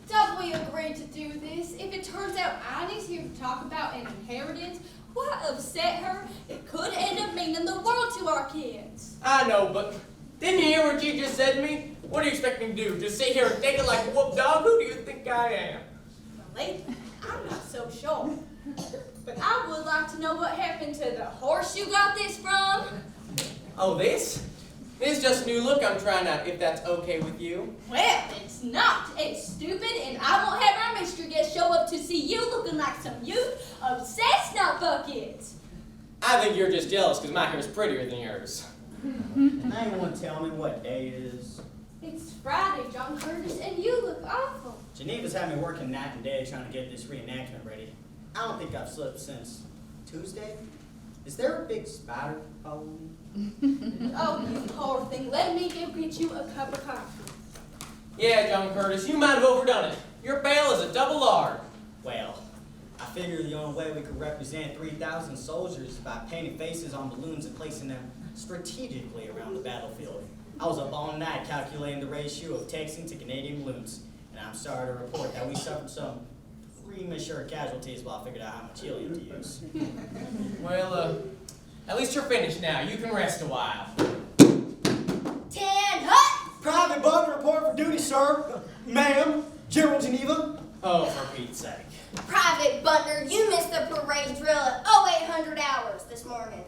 Don't we agree to do this? If it turns out Annie's here to talk about an inheritance, What upset her? It could end up meaning the world to our kids. I know, but didn't you hear what you just said to me? What do you expect me to do? Just sit here and take it like a whoop dog? Who do you think I am? Lately, I'm not so sure. But I would like to know what happened to the horse you got this from. Oh, this? This is just a new look I'm trying out, if that's okay with you. Well, it's not. It's stupid, and I won't have our mystery guest show up to see you looking like some youth obsessed nut buckets. I think you're just jealous because my hair is prettier than yours. Can anyone tell me what day it is? It's Friday, John Curtis, and you look awful. Geneva's had me working night and day trying to get this reenactment ready. I don't think I've slept since Tuesday. Is there a big spider following me? Oh, you poor thing. Let me go get you a cup of coffee. Yeah, John Curtis, you might have overdone it. Your bail is a double R. Well, I figure the only way we could represent 3,000 soldiers is by painting faces on balloons and placing them strategically around the battlefield. I was up all night calculating the ratio of Texan to Canadian balloons, and I'm sorry to report that we suffered some premature casualties while I figured out how much helium to use. Well, at least you're finished now. You can rest a while. 10 hut! Private Bug report for duty, sir. Ma'am, General Geneva. Oh, for Pete's sake. Private Butler, you missed the parade drill at 0800 hours this morning.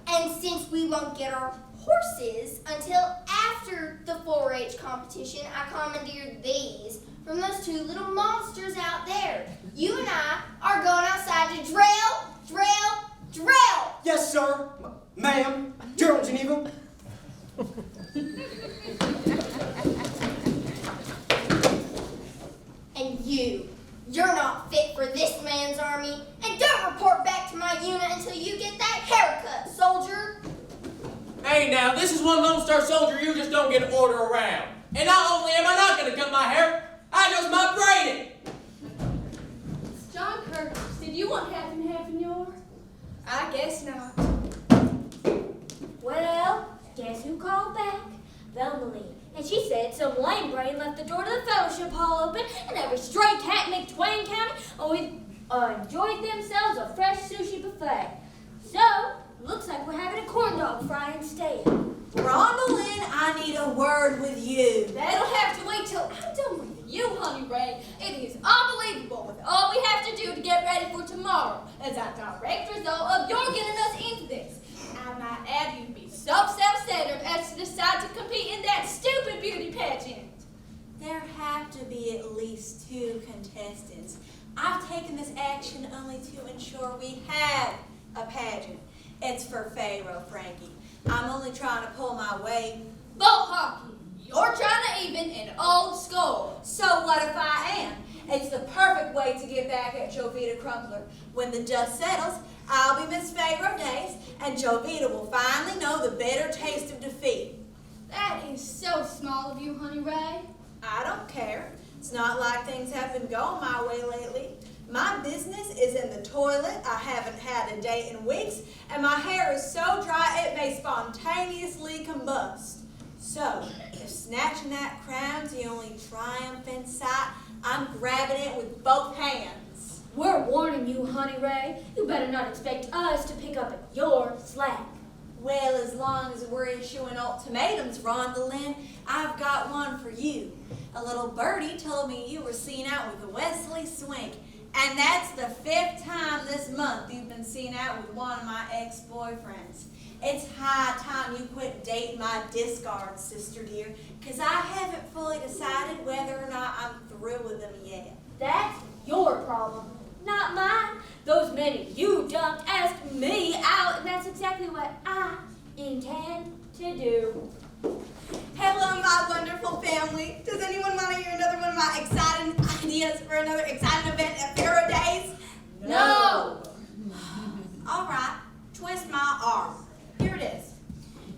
And since we won't get our horses until after the 4-H competition, I commandeered these from those two little monsters out there. You and I are going outside to drill. Yes, sir. Ma'am. Gerald Geneva. And you're not fit for this man's army. And don't report back to my unit until you get that haircut, soldier. Hey, now, this is one Lone Star soldier you just don't get an order around. And not only am I not going to cut my hair, I just might braid it. John Curtis, did you want half and half in yours? I guess not. Well, guess who called back? Velmaline. And she said some lame brain left the door to the fellowship hall open, and every stray cat in McTwain County enjoyed themselves a fresh sushi buffet. So, looks like we're having a corn dog fry instead. Rhonda Lynn, I need a word with you. That'll have to wait till I'm done with you, Honey Ray. It is unbelievable with all we have to do to get ready for tomorrow as a direct result of your getting us into this. I might add you to be so self-centered as to decide to compete in that stupid beauty pageant. There have to be at least 2 contestants. I've taken this action only to ensure we have a pageant. It's for Pharaoh, Frankie. I'm only trying to pull my weight. Bull hockey, you're trying to even an old score. So what if I am? It's the perfect way to get back at Jovita Crumpler. When the dust settles, I'll be Miss Pharaoh Days, and Jovita will finally know the bitter taste of defeat. That is so small of you, Honey Ray. I don't care. It's not like things have been going my way lately. My business is in the toilet. I haven't had a date in weeks, and my hair is so dry it may spontaneously combust. So, if snatching that crown's the only triumph in sight, I'm grabbing it with both hands. We're warning you, Honey Ray. You better not expect us to pick up your slack. Well, as long as we're issuing ultimatums, Rhonda Lynn, I've got one for you. A little birdie told me you were seen out with Wesley Swink, and that's the 5th time this month you've been seen out with one of my ex-boyfriends. It's high time you quit dating my discard sister, dear, because I haven't fully decided whether or not I'm through with them yet. That's your problem, not mine. Those men you dumped asked me out, and that's exactly what I intend to do. Hello, my wonderful family. Does anyone want to hear another one of my exciting ideas for another exciting event at Pharaoh Days? No. All right, twist my arm. Here it is.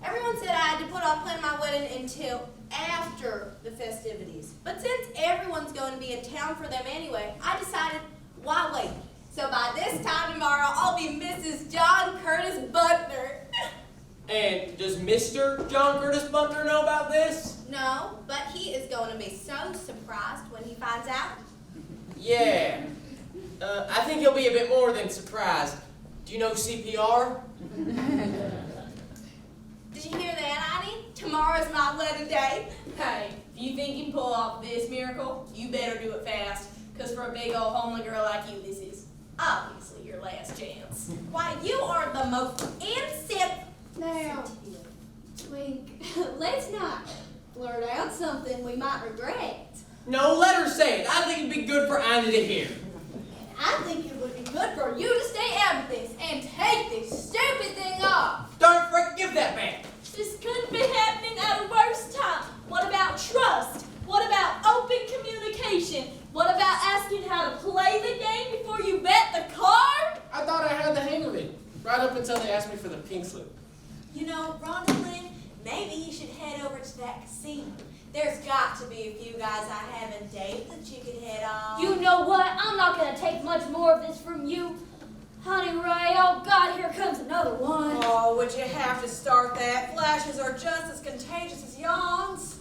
Everyone said I had to put off planning my wedding until after the festivities. But since everyone's going to be in town for them anyway, I decided, why wait? So by this time tomorrow, I'll be Mrs. John Curtis Butler. And does Mr. John Curtis Butler know about this? No, but he is going to be so surprised when he finds out. Yeah. I think he'll be a bit more than surprised. Do you know CPR? Did you hear that, Annie? Tomorrow's my wedding day. Hey, if you think you can pull off this miracle, you better do it fast. Because for a big old homely girl like you, this is obviously your last chance. Why, you are the most insip. Now, Twink, let's not blurt out something we might regret. No, let her say it. I think it'd be good for Annie to hear. I think it would be good for you to stay out of this and take this stupid thing off. Darn Frank, give that back. This couldn't be happening at a worse time. What about trust? What about open communication? What about asking how to play the game before you bet the card? I thought I had the hang of it, right up until they asked me for the pink slip. You know, Rhonda Lynn, maybe you should head over to that casino. There's got to be a few guys I haven't dated that you could hit on. You know what? I'm not going to take much more of this from you. Honey Ray, oh God, here comes another one. Oh, would you have to start that? Flashes are just as contagious as yawns.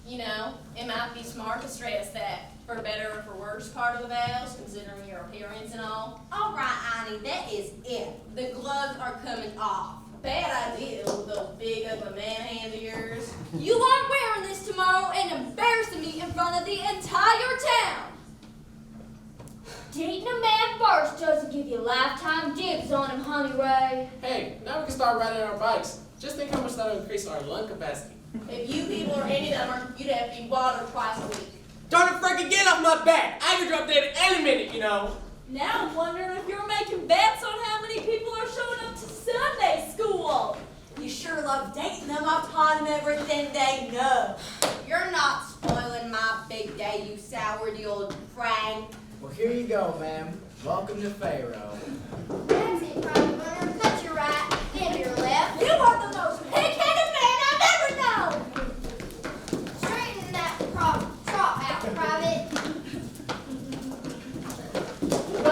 You know, it might be smart to stress that, for better or for worse part of the vows, considering your appearance and all. All right, Annie, that is it. The gloves are coming off. Bad idea with those big ugly man hands of yours. You aren't wearing this tomorrow and embarrassing me in front of the entire town. course, Joseph give you lifetime dibs on him, honey Ray. Hey, now we can start riding our bikes. Just think how much that'll increase our lung capacity. If you people are any dumber, you'd have to be watered twice a week. Darn it, Frankie, get off my back! I could drop dead any minute, you know. Now I'm wondering if you're making bets on how many people are showing up to Sunday school. You sure love dating them. I've taught them everything they know. You're not spoiling my big day, you souredy old Frank. Well, here you go, ma'am. Welcome to Pharaoh. That's it, Private Runner. Cut your right, and your left. You are the most pig-headed man I've ever known. Straighten that trot out, Private.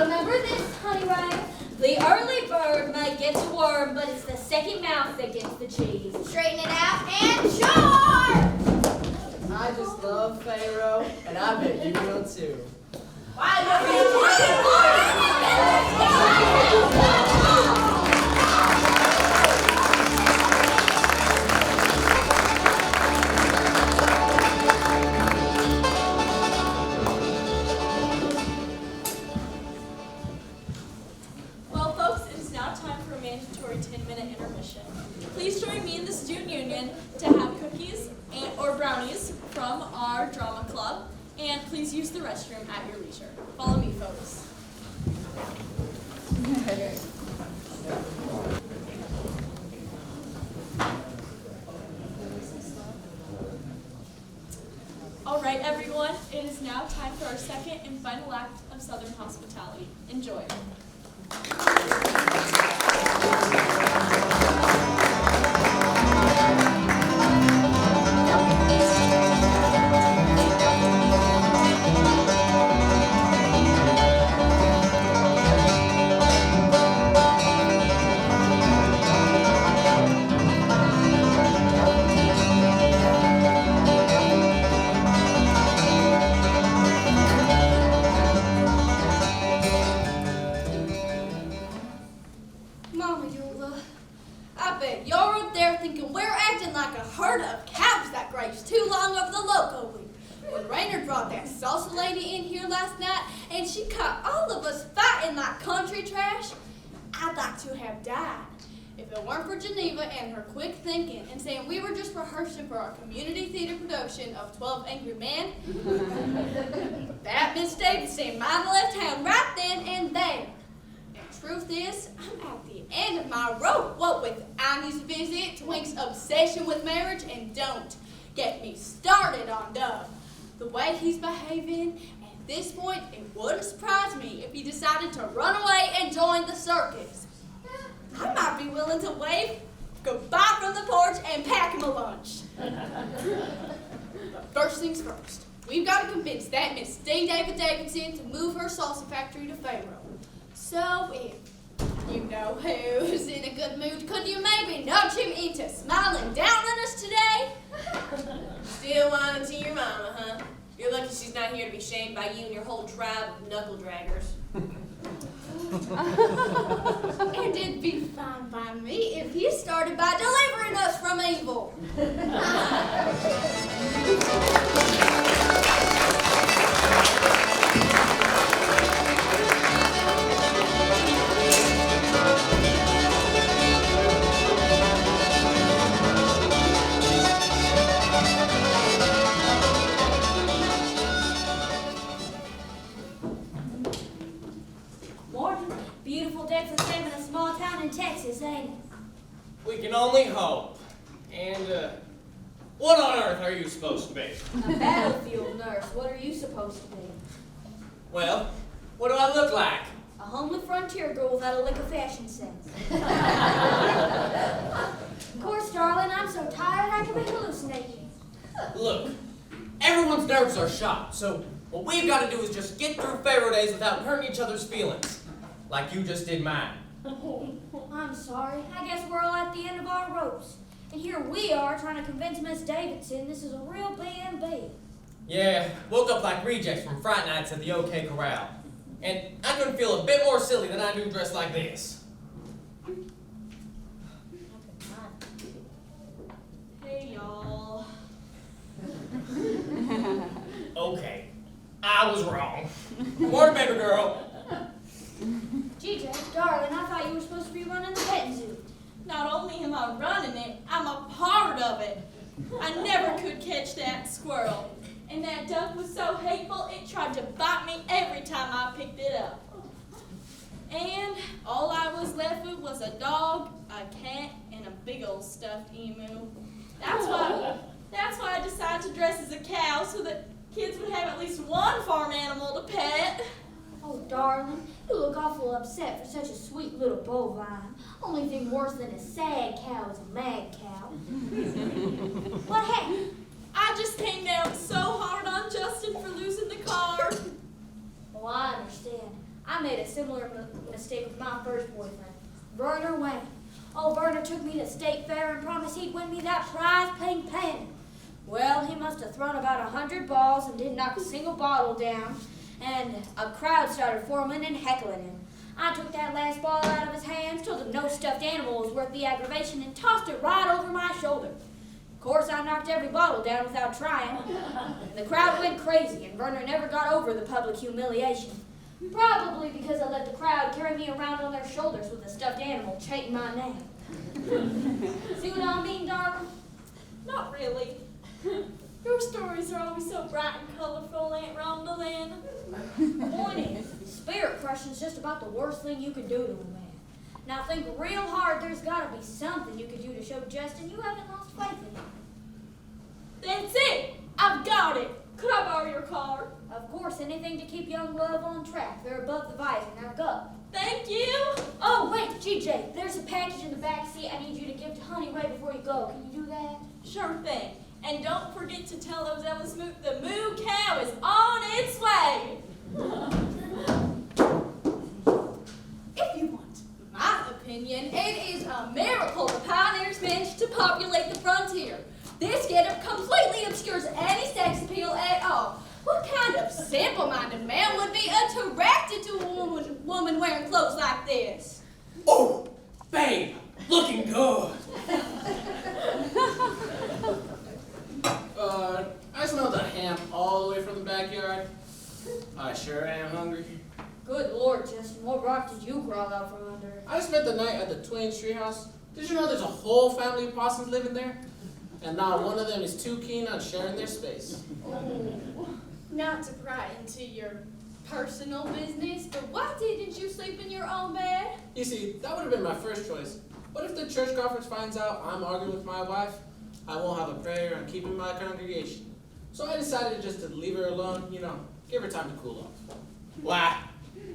Remember this, honey Ray? The early bird may get the worm, but it's the second mouth that gets the cheese. Straighten it out, and sure! I just love Pharaoh, and I bet you will too. Well, folks, it is now time for a mandatory 10-minute intermission. Please join me in the student union to have cookies or brownies from our drama club, and please use the restroom at your leisure. Follow me, folks. All right, everyone, it is now time for our second and final act of Southern hospitality. Enjoy. Mama Yola, I bet you're up there thinking we're acting like a herd of cows that grazed too long over the loco loop. When Rainer brought that salsa lady in here last night and she caught all of us fighting like country trash, I'd like to have died. If it weren't for Geneva and her quick thinking and saying we were just rehearsing for our community theater production of 12 Angry Men, that Miss Davidson might have left town right then and there. Truth is, I'm at the end of my rope. What with Annie's visit, Twink's obsession with marriage, and don't get me started on Doug. The way he's behaving, at this point, it wouldn't surprise me if he decided to run away and join the circus. I might be willing to wave goodbye from the porch and pack him a lunch. But first things first, we've got to convince that Miss D. David Davidson to move her salsa factory to Pharaoh. So if you know who's in a good mood, could you maybe nudge him into smiling down on us today? Still whining to your mama, huh? You're lucky she's not here to be shamed by you and your whole tribe of knuckle draggers. And it'd be fine by me if he started by delivering us from evil. Morning. Beautiful day for saving a small town in Texas, ain't it? We can only hope. And, what on earth are you supposed to be? A battlefield nurse. What are you supposed to be? Well, what do I look like? A homely frontier girl without a lick of fashion sense. Of course, darling, I'm so tired I could be hallucinating. Look, everyone's nerves are shot, so what we've got to do is just get through Pharaoh days without hurting each other's feelings. Like you just did mine. I'm sorry. I guess we're all at the end of our ropes. And here we are trying to convince Miss Davidson this is a real B&B. Yeah, woke up like rejects from Fright Nights at the OK Corral. And I couldn't feel a bit more silly than I do dressed like this. Hey, y'all. Okay, I was wrong. Morning, baby girl. GJ, darling, I thought you were supposed to be running the petting zoo. Not only am I running it, I'm a part of it. I never could catch that squirrel. And that duck was so hateful, it tried to bite me every time I picked it up. And all I was left with was a dog, a cat, and a big old stuffed emu. That's why I decided to dress as a cow so that kids would have at least one farm animal to pet. Oh, darling, you look awful upset for such a sweet little bovine. Only thing worse than a sad cow is a mad cow. What happened? I just came down so hard on Justin for losing the car. Oh, I understand. I made a similar mistake with my first boyfriend, Werner Wayne. Oh, Werner took me to State Fair and promised he'd win me that prize pink pen. Well, he must have thrown about 100 balls and didn't knock a single bottle down, and a crowd started forming and heckling him. I took that last ball out of his hands, told him no stuffed animal was worth the aggravation, and tossed it right over my shoulder. Of course, I knocked every bottle down without trying. The crowd went crazy, and Werner never got over the public humiliation. Probably because I let the crowd carry me around on their shoulders with a stuffed animal chanting my name. See what I mean, darling? Not really. Your stories are always so bright and colorful, Aunt Rondalyn. The point is, spirit crushing is just about the worst thing you could do to a man. Now think real hard, there's got to be something you could do to show Justin you haven't lost faith in him. That's it! I've got it! Could I borrow your car? Of course, anything to keep young love on track. They're above the visor. Now go. Thank you! Oh, wait, GJ, there's a package in the back seat I need you to give to Honey right before you go. Can you do that? Sure thing. And don't forget to tell Ozella Smoot the moo cow is on its way! If you want my opinion, it is a miracle the pioneers managed to populate the frontier. This getup completely obscures any sex appeal at all. What kind of simple-minded man would be attracted to a woman wearing clothes like this? Oh, babe, looking good. I smell the ham all the way from the backyard. I sure am hungry. Good Lord, Justin, what rock did you crawl out from under? I spent the night at the Twain Treehouse. Did you know there's a whole family of possums living there? And not one of them is too keen on sharing their space. Not to pry into your personal business, but why didn't you sleep in your own bed? You see, that would have been my first choice. But if the church conference finds out I'm arguing with my wife, I won't have a prayer on keeping my congregation. So I decided just to leave her alone, give her time to cool off. Why,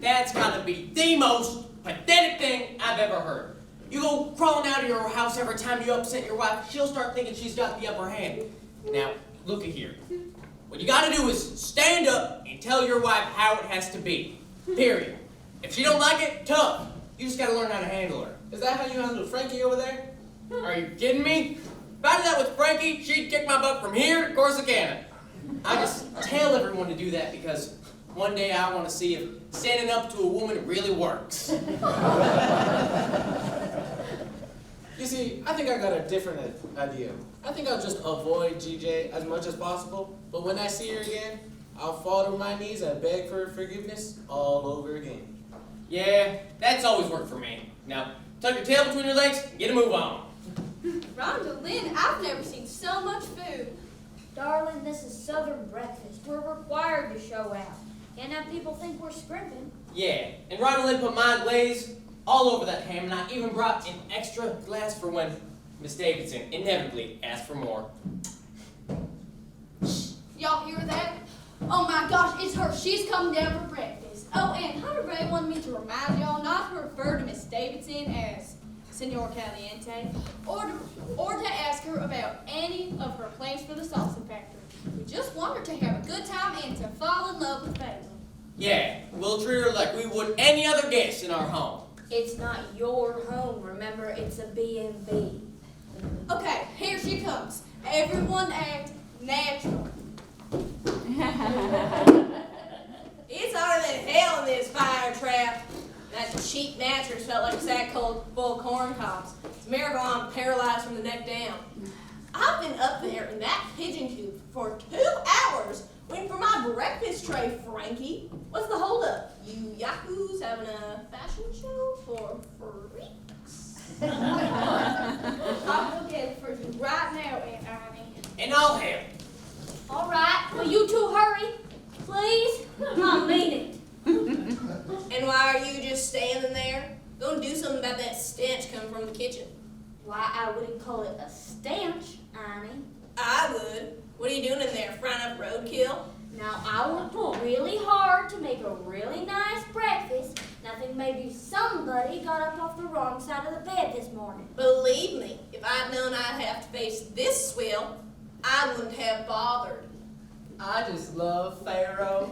that's gotta be the most pathetic thing I've ever heard. You go crawling out of your house every time you upset your wife, she'll start thinking she's got the upper hand. Now, look at here. What you gotta do is stand up and tell your wife how it has to be. Period. If she don't like it, tough. You just gotta learn how to handle her. Is that how you handle Frankie over there? Are you kidding me? If I did that with Frankie, she'd kick my butt from here to Corsicana. I just tell everyone to do that because one day I want to see if standing up to a woman really works. You see, I think I got a different idea. I think I'll just avoid GJ as much as possible, but when I see her again, I'll fall to my knees and beg for forgiveness all over again. Yeah, that's always worked for me. Now, tuck your tail between your legs and get a move on. Rhonda Lynn, I've never seen so much food. Darling, this is Southern breakfast. We're required to show out. Can't have people think we're scrimping. Yeah, and Ronald put my glaze all over that ham, and I even brought an extra glass for when Miss Davidson inevitably asked for more. Y'all hear that? Oh my gosh, it's her. She's coming down for breakfast. Oh, and Hunter Ray wanted me to remind y'all not to refer to Miss Davidson as Senor Caliente, or to ask her about any of her plans for the salsa factory. We just want her to have a good time and to fall in love with Basil. Yeah, we'll treat her like we would any other guest in our home. It's not your home, remember? It's a B&B. Okay, here she comes. Everyone act natural. It's hotter than hell in this fire trap. That cheap mattress felt like a sack full of corn cobs. It's a miracle I'm paralyzed from the neck down. I've been up there in that pigeon coop for 2 hours Waiting for my breakfast tray, Frankie. What's the holdup? You yahoos having a fashion show for freaks? I'll go get it for you right now, Aunt Annie. And I'll help. All right, will you two hurry, please? I mean it. And why are you just standing there? Go and do something about that stench coming from the kitchen. Why, I wouldn't call it a stench, Annie. I would. What are you doing in there, frying up roadkill? Now, I worked really hard to make a really nice breakfast. And I think maybe somebody got up off the wrong side of the bed this morning. Believe me, if I'd known I'd have to face this swill, I wouldn't have bothered. I just love Pharaoh.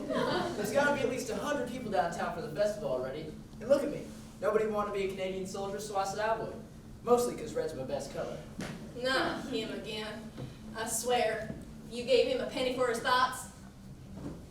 There's got to be at least 100 people downtown for the festival already. And look at me. Nobody wanted to be a Canadian soldier, so I said I would. Mostly because red's my best color. Not him again. I swear, if you gave him a penny for his thoughts,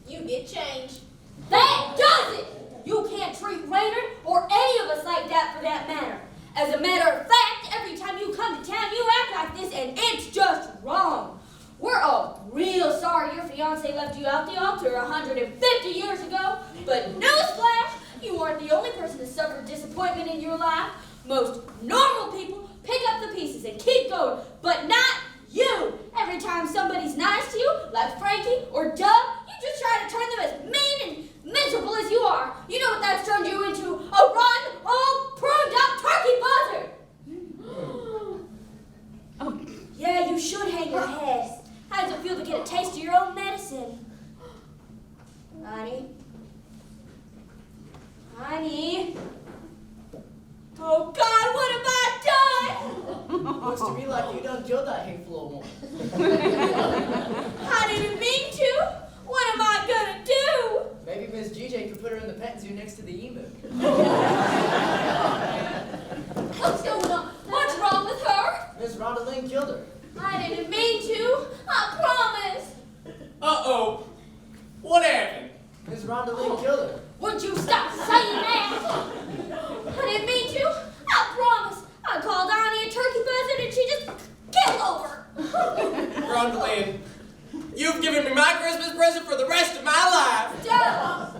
you get change. That does it! You can't treat Raynard or any of us like that for that matter. As a matter of fact, every time you come to town, you act like this, and it's just wrong. We're all real sorry your fiancé left you out the altar 150 years ago, but newsflash, you aren't the only person to suffer disappointment in your life. Most normal people pick up the pieces and keep going, but not you. Every time somebody's nice to you, like Frankie or Doug, you just try to turn them as mean and miserable as you are. You know what that's turned you into? A rotten, old, pruned-up turkey buzzard. Yeah, you should hang your head. How does it feel to get a taste of your own medicine? Honey? Honey? Oh, God, what have I done? Looks to me like you done killed that hateful old woman. I didn't mean to. What am I gonna do? Maybe Miss GJ could put her in the pet zoo next to the emu. What's going on? What's wrong with her? Miss Rhonda Lynn killed her. I didn't mean to. I promise. Uh-oh. What happened? Miss Rhonda Lynn killed her. Would you stop saying that? I didn't mean to. I promise. I called Annie a turkey buzzard and she just killed over. Rhonda Lynn, you've given me my Christmas present for the rest of my life. Duh.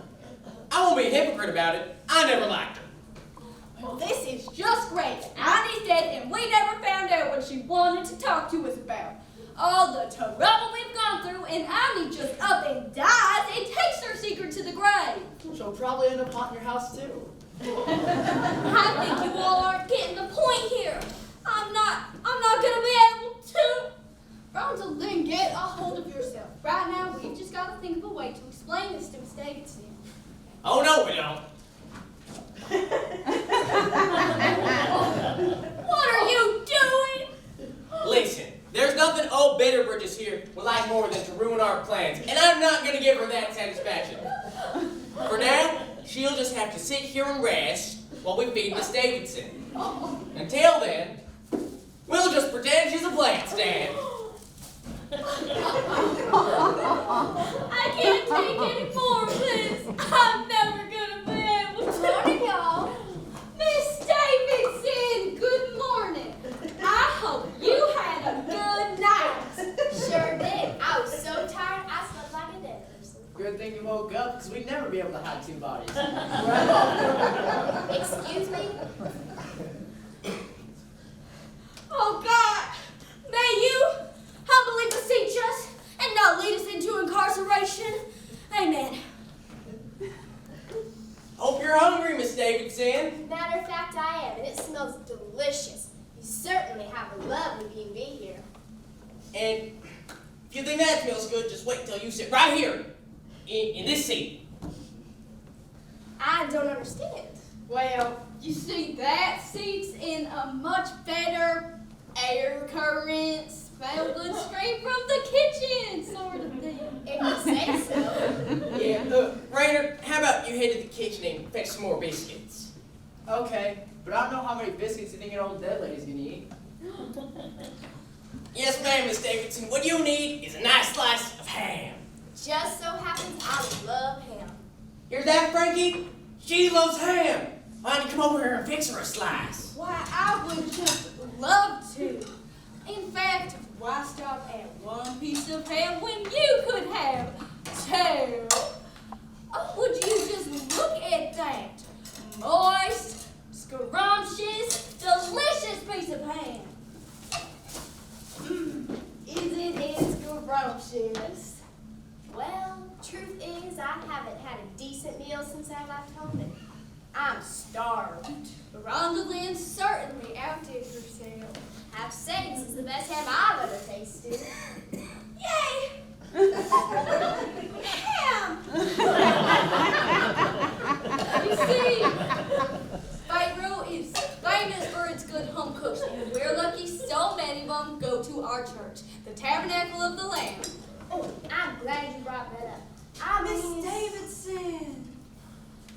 I won't be a hypocrite about it. I never liked her. Well, this is just great. Annie's dead and we never found out what she wanted to talk to us about. All the trouble we've gone through and Annie just up and dies and takes her secret to the grave. She'll probably end up haunting your house too. I think you all aren't getting the point here. I'm not gonna be able to. Rhonda Lynn, get a hold of yourself. Right now, we've just got to think of a way to explain this to Miss Davidson. Oh, no, we don't. What are you doing? Listen, there's nothing old Bitter Bridges here would like more than to ruin our plans, and I'm not going to give her that satisfaction. For now, she'll just have to sit here and rest while we feed Miss Davidson. Until then, we'll just pretend she's a plant stand. I can't take any more of this. I'm never gonna be able to. Morning, y'all. Miss Davidson, good morning. I hope you had a good night. Sure did. I was so tired, I slept like a dead person. Good thing you woke up, because we'd never be able to hide two bodies. Excuse me? Oh God, may you humbly beseech us and not lead us into incarceration. Amen. Hope you're hungry, Miss Davidson. Matter of fact, I am, and it smells delicious. You certainly have a lovely B&B here. And if you think that feels good, just wait until you sit right here, in this seat. I don't understand. Well, you see, that seat's in a much better air current, smell good straight from the kitchen sort of thing. If you say so. Yeah, Raynard, how about you head to the kitchen and fetch some more biscuits? Okay, but I don't know how many biscuits you think an old dead lady's gonna eat. Yes, ma'am, Miss Davidson. What you need is a nice slice of ham. Just so happens I love ham. Hear that, Frankie? She loves ham. Why don't you come over here and fix her a slice? Why, I would just love to. In fact, why stop at one piece of ham when you could have ham. Oh, would you just look at that? Moist, scrumptious, delicious piece of ham. Isn't it scrumptious? Well, truth is, I haven't had a decent meal since I left home, and I'm starved. Rondalyn certainly outdid herself. Have to say, this is the best ham I've ever tasted. Yay! Ham! You see, Spyro is famous for its good home cooking, and we're lucky so many of them go to our church, the Tabernacle of the Lamb. Oh, I'm glad you brought that up. Miss Davidson,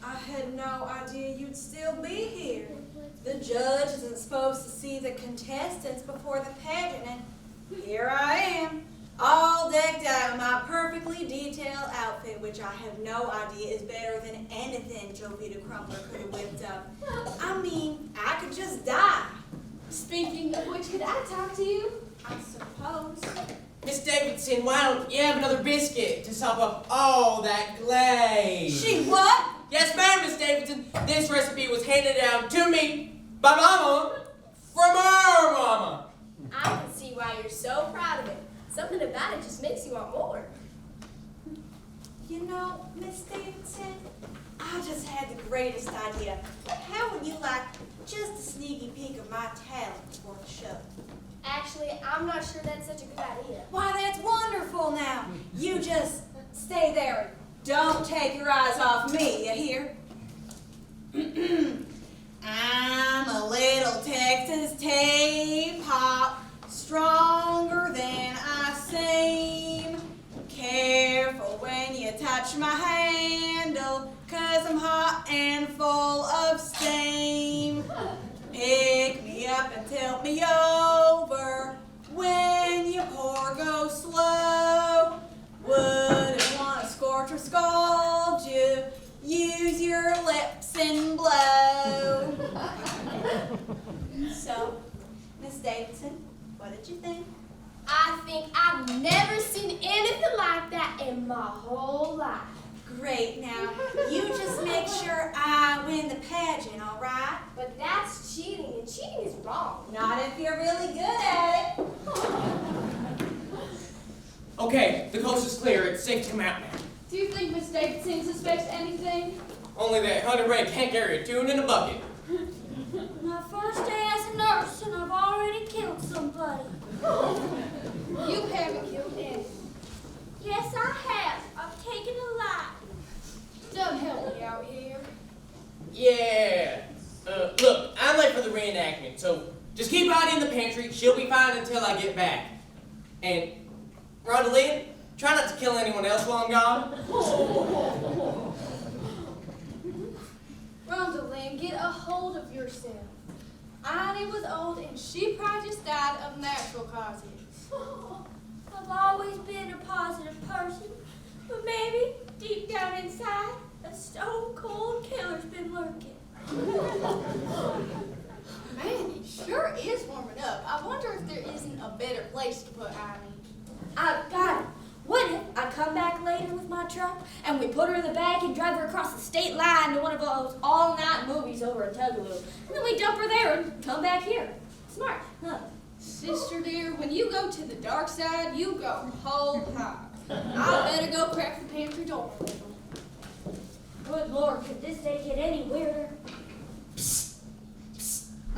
I had no idea you'd still be here. The judge isn't supposed to see the contestants before the pageant, and here I am, all decked out in my perfectly detailed outfit, which I have no idea is better than anything Jovita Crumpler could have whipped up. I mean, I could just die. Speaking of which, could I talk to you? I suppose. Miss Davidson, why don't you have another biscuit to sop up all that glaze? She what? Yes, ma'am, Miss Davidson. This recipe was handed down to me by Mama from her Mama. I can see why you're so proud of it. Something about it just makes you want more. You know, Miss Davidson, I just had the greatest idea. How would you like just a sneaky peek of my talent before the show? Actually, I'm not sure that's such a good idea. Why, that's wonderful now. You just stay there and don't take your eyes off me, you hear? I'm a little Texas teapot, stronger than I seem. Careful when you touch my handle, 'cause I'm hot and full of steam. Pick me up and tilt me over. When you pour, go slow. Wouldn't want to scorch or scald you. Use your lips and blow. So, Miss Davidson, what did you think? I think I've never seen anything like that in my whole life. Great, now, you just make sure I win the pageant, all right? But that's cheating, and cheating is wrong. Not if you're really good at it. Okay, the coast is clear. It's safe to come out now. Do you think Miss Davidson suspects anything? Only that Hunter Ray can't carry a tune in a bucket. My first day as a nurse, and I've already killed somebody. You haven't killed any. Yes, I have. I've taken a life. Don't help me out here. Yeah. Look, I'm late for the reenactment, so just keep hiding in the pantry. She'll be fine until I get back. And, Rondalyn, try not to kill anyone else while I'm gone. Rondalyn, get a hold of yourself. Annie was old and she probably just died of natural causes. I've always been a positive person, but maybe deep down inside, a stone-cold killer's been lurking. Man, it sure is warming up. I wonder if there isn't a better place to put Annie. I've got it. What if I come back later with my truck and we put her in the bag and drive her across the state line to one of those all-night movies over in Tugaloo, and then we dump her there and come back here? Smart, huh? Sister dear, when you go to the dark side, you go whole hog. I better go crack the pantry door a little. Good Lord, could this day get any weirder?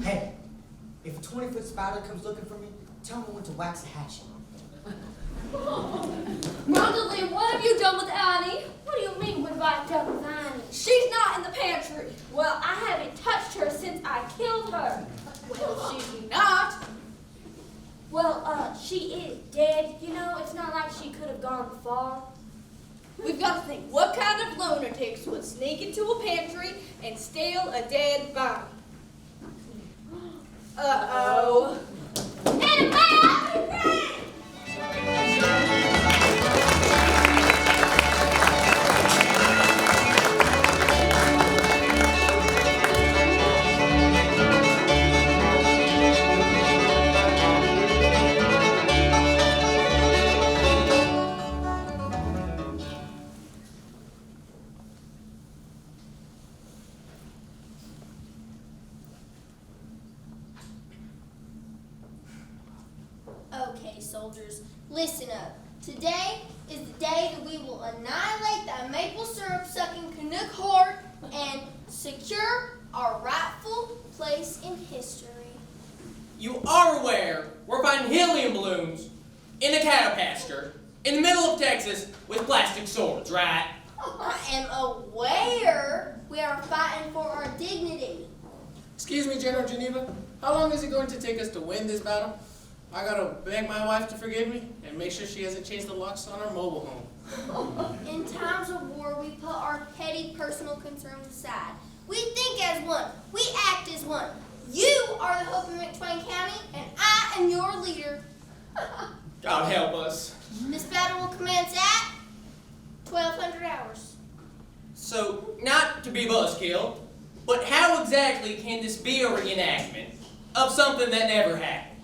Hey, if a 20-foot spider comes looking for me, tell me when to wax a hatchet. Rondalyn, what have you done with Annie? What do you mean, what have I done with Annie? She's not in the pantry. Well, I haven't touched her since I killed her. Well, she's not. Well, she is dead. You know, it's not like she could have gone far. We've got to think, what kind of lunatics would sneak into a pantry and steal a dead body? Uh-oh. soldiers, listen up. Today is the day that we will annihilate the maple syrup-sucking Canuck horde and secure our rightful place in history. You are aware we're fighting helium balloons in a cow pasture in the middle of Texas with plastic swords, right? I am aware we are fighting for our dignity. Excuse me, General Geneva. How long is it going to take us to win this battle? I gotta beg my wife to forgive me and make sure she hasn't changed the locks on our mobile home. In times of war, we put our petty personal concerns aside. We think as one. We act as one. You are the hope of McTwain County, and I am your leader. God help us. This battle will commence at 1200 hours. So, not to be buzzkill, but how exactly can this be a reenactment of something that never happened?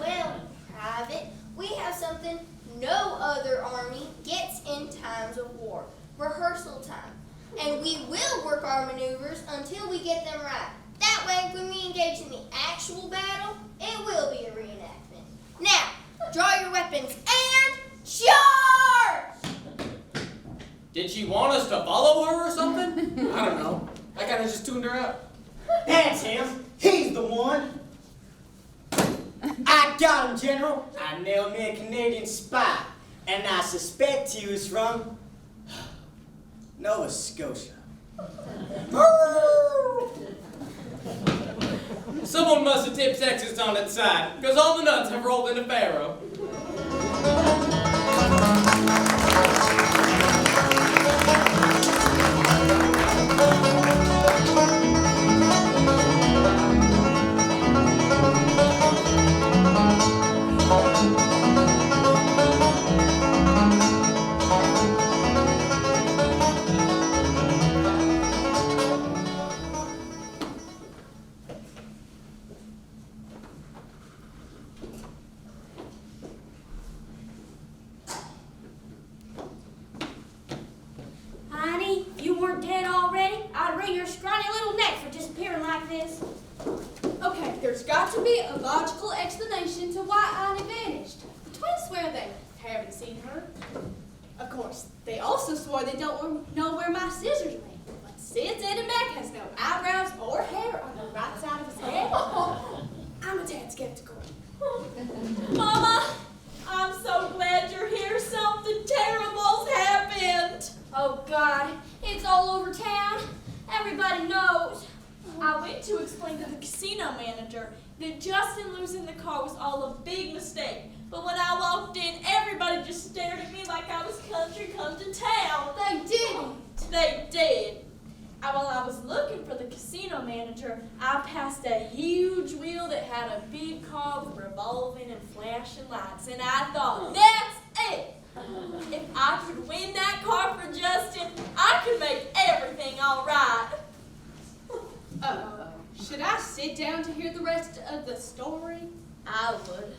Well, Private, we have something no other army gets in times of war. Rehearsal time. And we will work our maneuvers until we get them right. That way, when we engage in the actual battle, it will be a reenactment. Now, draw your weapons and charge! Did she want us to follow her or something? I don't know. I kinda just tuned her out. That's him. He's the one. I got him, General. I nailed me a Canadian spy, and I suspect he was from Nova Scotia. Someone must have tipped Texas on its side, because all the nuts have rolled into Pharaoh. Honey, if you weren't dead already, I'd wring your scrawny little neck for disappearing like this. Okay, there's got to be a logical explanation to why Annie vanished. The twins swear they haven't seen her. Of course, they also swore they don't know where my scissors went. But since Ed and Beck has no eyebrows or hair on the right side of his head, I'm a tad skeptical. Mama, I'm so glad you're here. Something terrible's happened. Oh, God, it's all over town. Everybody knows. I went to explain to the casino manager that Justin losing the car was all a big mistake. But when I walked in, everybody just stared at me like I was country come to town. They didn't. They did. While I was looking for the casino manager, I passed a huge wheel that had a big car with revolving and flashing lights. And I thought, that's it. If I could win that car for Justin, I could make everything all right. Should I sit down to hear the rest of the story? I would.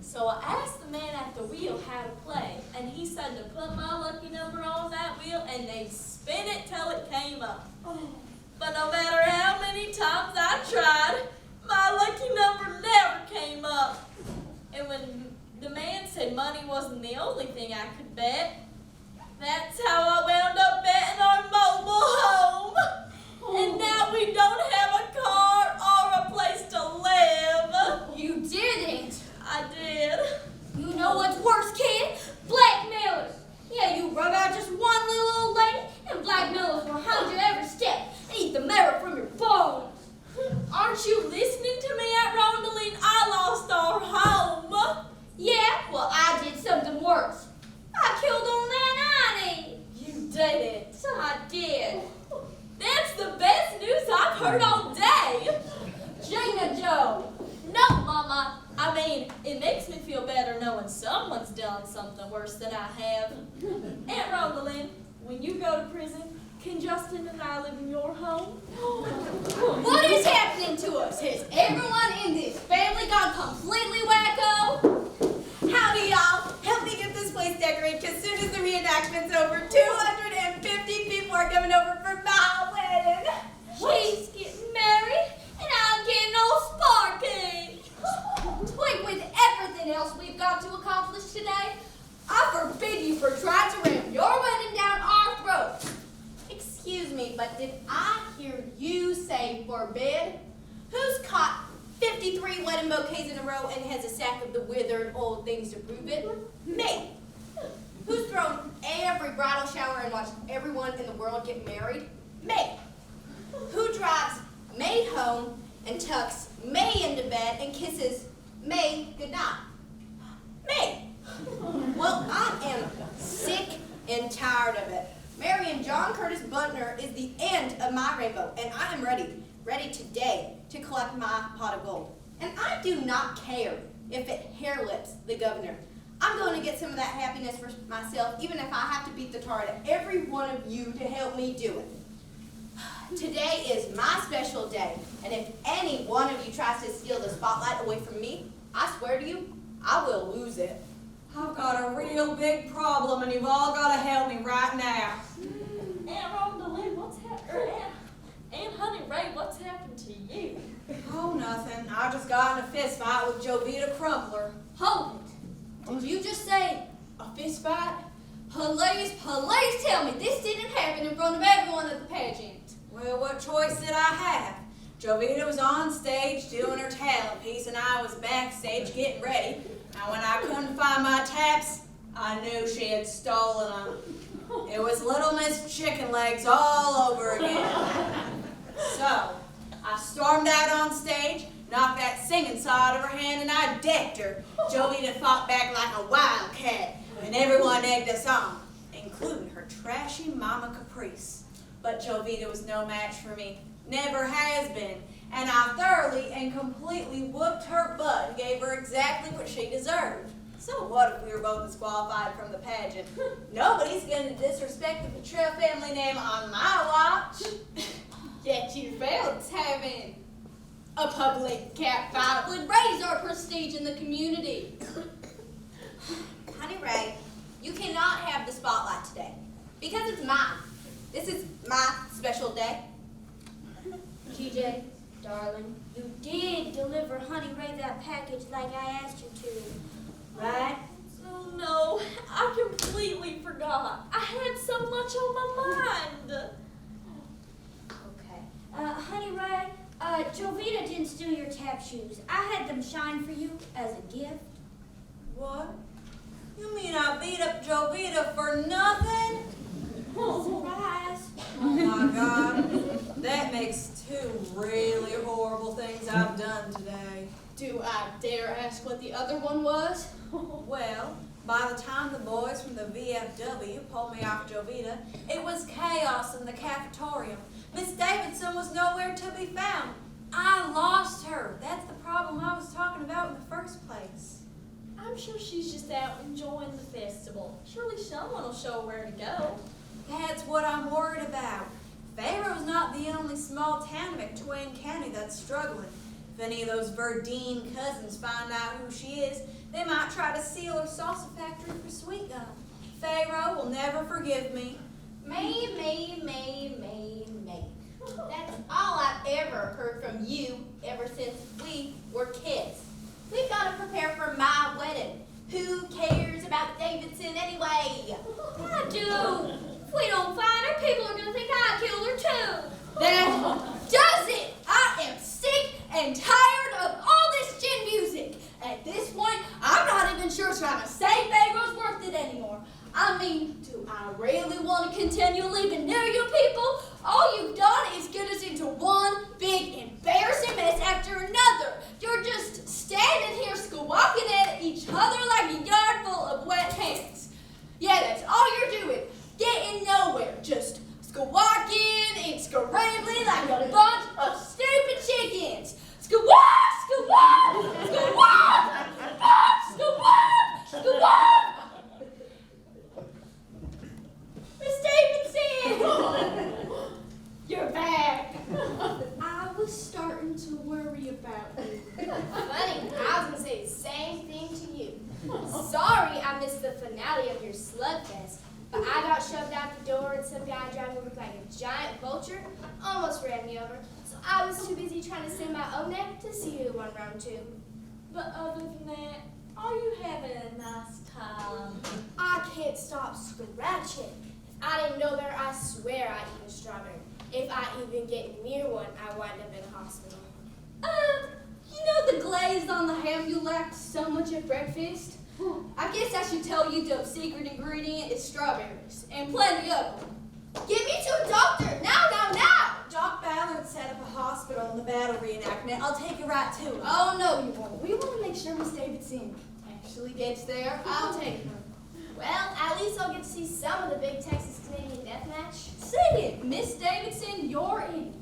So I asked the man at the wheel how to play, and he said to put my lucky number on that wheel and they'd spin it till it came up. But no matter how many times I tried, my lucky number never came up. And when the man said money wasn't the only thing I could bet, that's how I wound up betting our mobile home. And now we don't have a car or a place to live. You didn't. I did. You know what's worse, kid? Blackmailers. Yeah, you rub out just one little old lady, and blackmailers will hound you every step and eat the marrow from your bones. Aren't you listening to me at Rondeline? I lost our home. Yeah, well, I did something worse. I killed old Aunt Annie. You did it. I did. That's the best news I've heard all day. Gina Joe. No, Mama. I mean, it makes me feel better knowing someone's done something worse than I have. Aunt Rondeline, when you go to prison, can Justin and I live in your home? What is happening to us? Has everyone in this family gone completely wacko? Howdy, y'all. Help me get this place decorated, because soon as the reenactment's over, 250 people are coming over for my wedding. She's getting married, and I'm getting all sparky. Twig with everything. your bed? Who's caught 53 wedding bouquets in a row and has a sack of the withered old things to prove it? Me. Who's thrown every bridal shower and watched everyone in the world get married? Me. Who drives May home and tucks May into bed and kisses May goodnight? Me. Well, I am sick and tired of it. Marrying John Curtis Buntner is the end of my rainbow, and I am ready today to collect my pot of gold. And I do not care if it hair lips the governor. I'm going to get some of that happiness for myself, even if I have to beat the tar out of every one of you to help me do it. Today is my special day, and if any one of you tries to steal the spotlight away from me, I swear to you, I will lose it. I've got a real big problem, and you've all got to help me right now. Aunt Rhonda, what's happened? Aunt Honey Ray, what's happened to you? Oh, nothing. I just got in a fist fight with Jovita Crumpler. Hold it. Did you just say a fist fight? Please tell me this didn't happen in front of everyone at the pageant. Well, what choice did I have? Jovita was on stage doing her talent piece, and I was backstage getting ready. And when I couldn't find my taps, I knew she had stolen them. It was Little Miss Chicken Legs all over again. So, I stormed out on stage, knocked that singing side of her hand, and I decked her. Jovita fought back like a wildcat, and everyone egged us on, including her trashy Mama Caprice. But Jovita was no match for me, never has been, and I thoroughly and completely whooped her butt and gave her exactly what she deserved. So what if we were both disqualified from the pageant? Nobody's going to disrespect the Betrayal family name on my watch. Yet you failed having a public cat fight would raise our prestige in the community. Honey Ray, you cannot have the spotlight today because it's mine. This is my special day. GJ, darling, you did deliver Honey Ray that package like I asked you to, right? Oh no, I completely forgot. I had so much on my mind. Okay. Honey Ray, Jovita didn't steal your tap shoes. I had them shine for you as a gift. What? You mean I beat up Jovita for nothing? Surprise. Oh my God. That makes two really horrible things I've done today. Do I dare ask what the other one was? Well, by the time the boys from the VFW pulled me off Jovita, it was chaos in the cafeteria. Miss Davidson was nowhere to be found. I lost her. That's the problem I was talking about in the first place. I'm sure she's just out enjoying the festival. Surely someone will show her where to go. That's what I'm worried about. Pharaoh's not the only small town in McTwain County that's struggling. If any of those Verdeen cousins find out who she is, they might try to seal her salsa factory for sweet gum. Pharaoh will never forgive me. May. That's all I've ever heard from you ever since we were kids. We've got to prepare for my wedding. Who cares about Davidson anyway? I do. If we don't find her, people are going to think I killed her too. That does it! I am sick and tired of all this gin music. At this point, I'm not even sure trying to say Pharaoh's worth it anymore. I mean, do I really want to continue living near you people? All you've done is get us into one big embarrassing mess after another. You're just standing here squawking at each other like a yard full of wet hens. Yeah, that's all you're doing. Getting nowhere. Just squawking and scrambling like a bunch of stupid chickens. Squawk, squawk, squawk, squawk, squawk, squawk. Miss Davidson! You're back. I was starting to worry about you. Funny, I was going to say the same thing to you. Sorry I missed the finale of your slugfest, but I got shoved out the door and some guy driving looked like a giant vulture almost ran me over. So I was too busy trying to sing my own neck to see who won round two. But other than that, are you having a nice time? I can't stop scratching. If I didn't know better, I swear I'd eat a strawberry. If I even get near one, I wind up in a hospital. You know the glaze on the ham you liked so much at breakfast? I guess I should tell you the secret ingredient is strawberries, and plenty of them. Get me to a doctor! Now! Doc Ballard set up a hospital in the battle reenactment. I'll take you right to it. Oh, no, you won't. We want to make sure Miss Davidson actually gets there. I'll take her. Well, at least I'll get to see some of the big Texas Canadian death match. Sing it, Miss Davidson, you're in.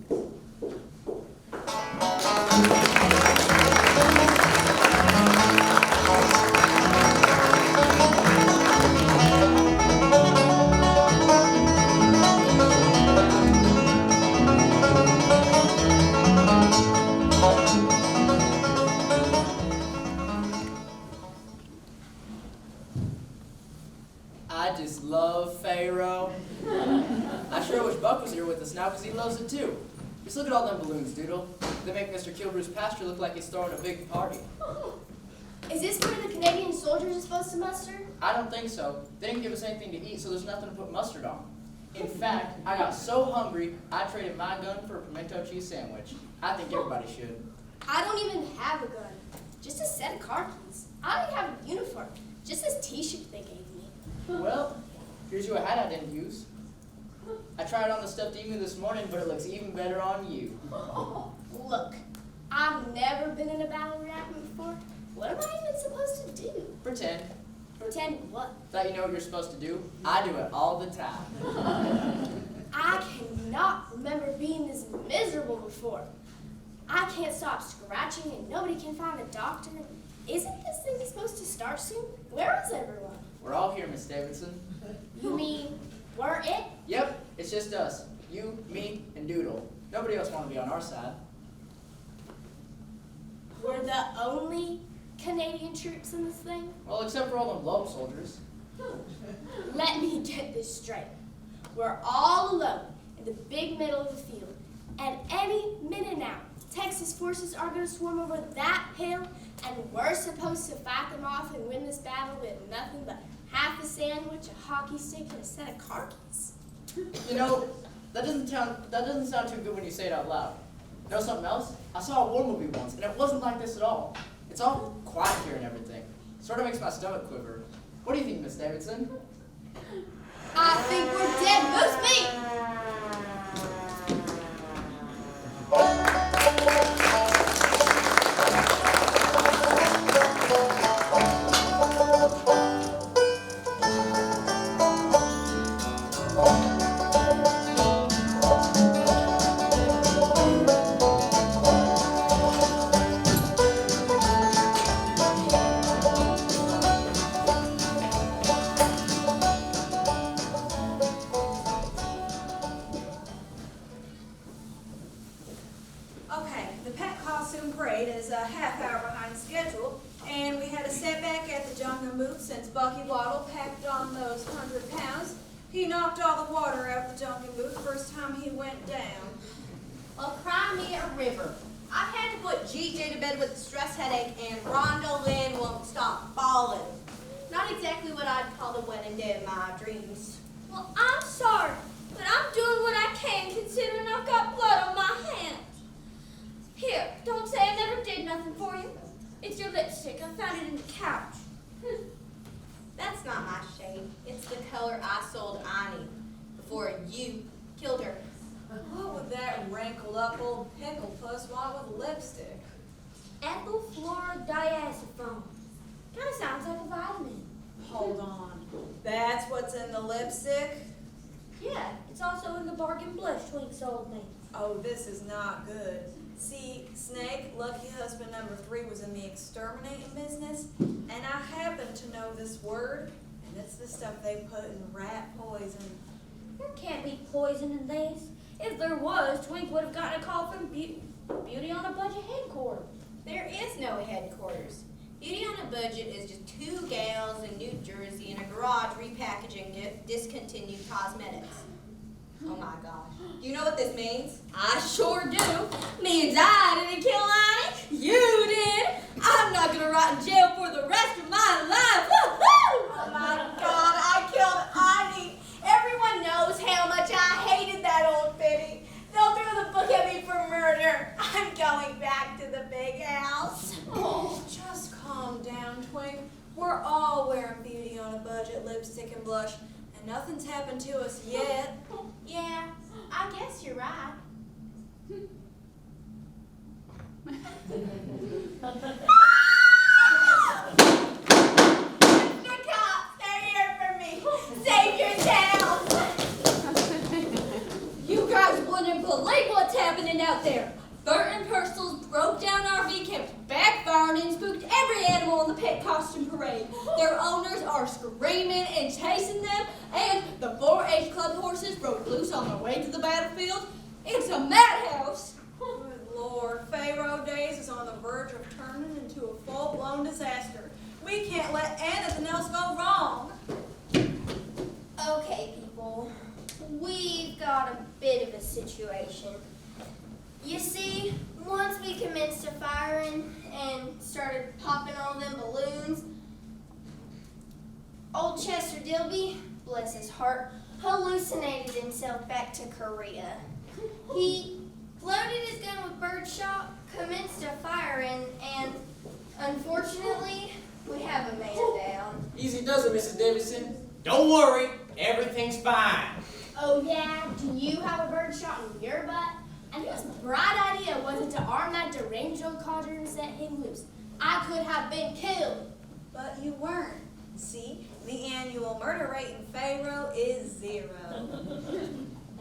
I just love Pharaoh. I sure wish Buck was here with us now because he loves it too. Just look at all them balloons, Doodle. They make Mr. Kilbrew's pasture look like he's throwing a big party. Is this where the Canadian soldiers are supposed to muster? I don't think so. They didn't give us anything to eat, so there's nothing to put mustard on. In fact, I got so hungry, I traded my gun for a pimento cheese sandwich. I think everybody should. I don't even have a gun. Just a set of car keys. I don't even have a uniform. Just this t-shirt they gave me. Well, here's you a hat I didn't use. I tried on the stuffed emu this morning, but it looks even better on you. Look, I've never been in a battle reenactment before. What am I even supposed to do? Pretend. Pretend what? Thought you know what you're supposed to do? I do it all the time. I cannot remember being this miserable before. I can't stop scratching and nobody can find a doctor. Isn't this thing supposed to start soon? Where is everyone? We're all here, Miss Davidson. You mean, we're it? Yep, it's just us. You, me, and Doodle. Nobody else want to be on our side. We're the only Canadian troops in this thing? Well, except for all them lone soldiers. Let me get this straight. We're all alone in the big middle of the field. And any minute now, Texas forces are going to swarm over that hill, and we're supposed to fight them off and win this battle with nothing but half a sandwich, a hockey stick, and a set of car keys. You know, that doesn't sound too good when you say it out loud. You know something else? I saw a war movie once, and it wasn't like this at all. It's all quiet here and everything. Sort of makes my stomach quiver. What do you think, Miss Davidson? I think we're dead. Moose meat! Okay, the pet costume parade is a half hour behind schedule, and we had a setback at the jungle booth since Bucky Waddle packed on those 100 pounds. He knocked all the water out the jungle booth first time he went down. Well, cry me a river. I've had to put GJ to bed with a stress headache, and Rhonda Lynn won't stop bawling. Not exactly what I'd call the wedding day of my dreams. Well, I'm sorry, but I'm doing what I can considering I've got blood on my hands. Here, don't say I never did nothing for you. It's your lipstick. I found it in the couch. That's not my shade. It's the color I sold Annie before you killed her. What would that wrinkled up old pickle puss want with lipstick? Ethyl fluorodiazepam. Kind of sounds like a vitamin. Hold on. That's what's in the lipstick? Yeah, it's also in the bargain blush Twink sold me. Oh, this is not good. See, Snake, lucky husband number 3 was in the exterminating business, and I happen to know this word, and it's the stuff they put in rat poison. There can't be poison in this. If there was, Twink would have gotten a call from Beauty on a Budget headquarters. There is no headquarters. Beauty on a Budget is just 2 gals in New Jersey in a garage repackaging discontinued cosmetics. Oh my gosh. Do you know what this means? I sure do. Means I didn't kill Annie. You did. I'm not gonna rot in jail for the rest of my life. Woo-hoo! Oh my God, I killed Annie. Everyone knows how much I hated that old Biddy. lipstick and blush, and nothing's happened to us yet. Yeah, I guess you're right. The cops, they're here for me. Save your town. You guys wouldn't believe what's happening out there. Burton Purcell's broke down RV kept backfiring and spooked every animal in the pet costume parade. Their owners are screaming and chasing them, and the 4-H club horses broke loose on their way to the battlefield. It's a madhouse. Good Lord, Pharaoh Days is on the verge of turning into a full-blown disaster. We can't let anything else go wrong. Okay, people, we've got a bit of a situation. You see, once we commenced firing and started popping all them balloons, old Chester Dilby, bless his heart, hallucinated himself back to Korea. He loaded his gun with birdshot, commenced firing, and unfortunately, we have a man down. Easy does it, Mrs. Davidson. Don't worry, everything's fine. Oh yeah, do you have a birdshot in your butt? And whose bright idea was it to arm that deranged old codger and set him loose? I could have been killed. But you weren't. See, the annual murder rate in Pharaoh is 0.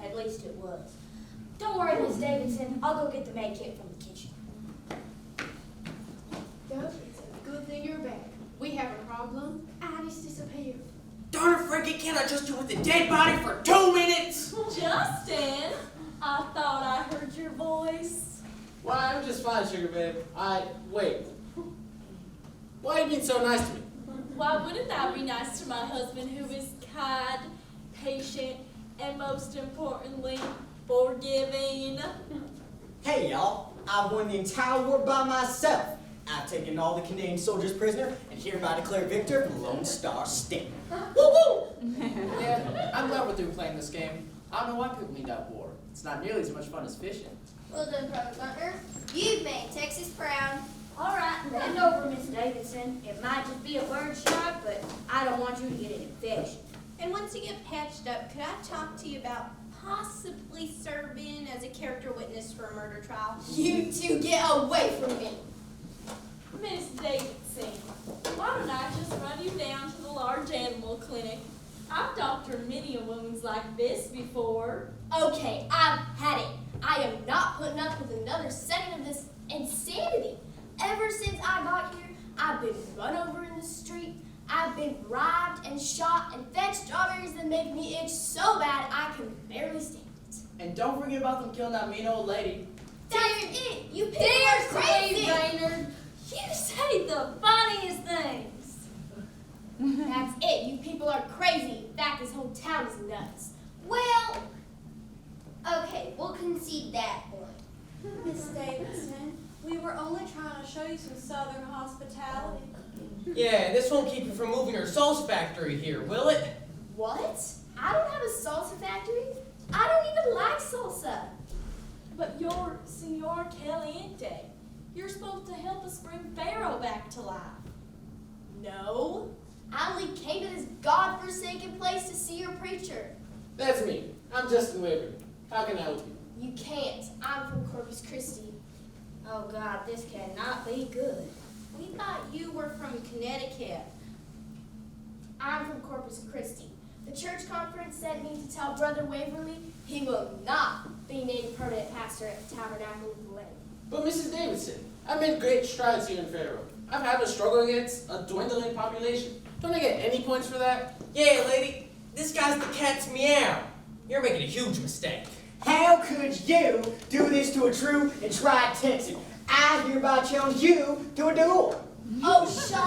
At least it was. Don't worry, Miss Davidson. I'll go get the med kit from the kitchen. Doug, it's a good thing you're back. We have a problem. Addie's disappeared. Darn it, Frankie, can't I just do with a dead body for 2 minutes? Justin, I thought I heard your voice. Why, I'm just fine, sugar babe. Wait. Why are you being so nice to me? Why wouldn't that be nice to my husband who is kind, patient, and most importantly, forgiving? Hey, y'all. I won the entire war by myself. I've taken all the Canadian soldiers prisoner and hereby declare victor for Lone Star State. Woo-woo! Yeah, I'm glad we're through playing this game. I don't know why people need that war. It's not nearly as much fun as fishing. Well done, Brother Butler. You've made Texas proud. All right, bend over, Miss Davidson. It might just be a bird shot, but I don't want you to get an infection. And once you get patched up, could I talk to you about possibly serving as a character witness for a murder trial? You two get away from me. Miss Davidson, why don't I just run you down to the large animal clinic? I've doctored many wounds like this before. Okay, I've had it. I am not putting up with another second of this insanity. Ever since I got here, I've been run over in the street. I've been bribed and shot and fed strawberries that make me itch so bad I can barely stand it. And don't forget about them killing that mean old lady. That's it. You people are crazy. Raynard, you say the funniest things. That's it. You people are crazy. In fact, this whole town is nuts. Well, okay, we'll concede that point. Miss Davidson, we were only trying to show you some southern hospitality. Yeah, this won't keep you from moving your sauce factory here, will it? What? I don't have a salsa factory. I don't even like salsa. But you're Senor Caliente. You're supposed to help us bring Pharaoh back to life. No. I only came to this godforsaken place to see your preacher. That's me. I'm Justin Waverly. How can I help you? You can't. I'm from Corpus Christi. Oh, God, this cannot be good. We thought you were from Connecticut. I'm from Corpus Christi. The church conference sent me to tell Brother Waverly he will not be named permanent pastor at the Tabernacle of the Lamb. But Mrs. Davidson, I've made great strides here in Pharaoh. I've had to struggle against a dwindling population. Don't I get any points for that? Yeah, lady, this guy's the cat's meow. You're making a huge mistake. How could you do this to a true and tried Texan? I hereby challenge you to a duel. Oh, shut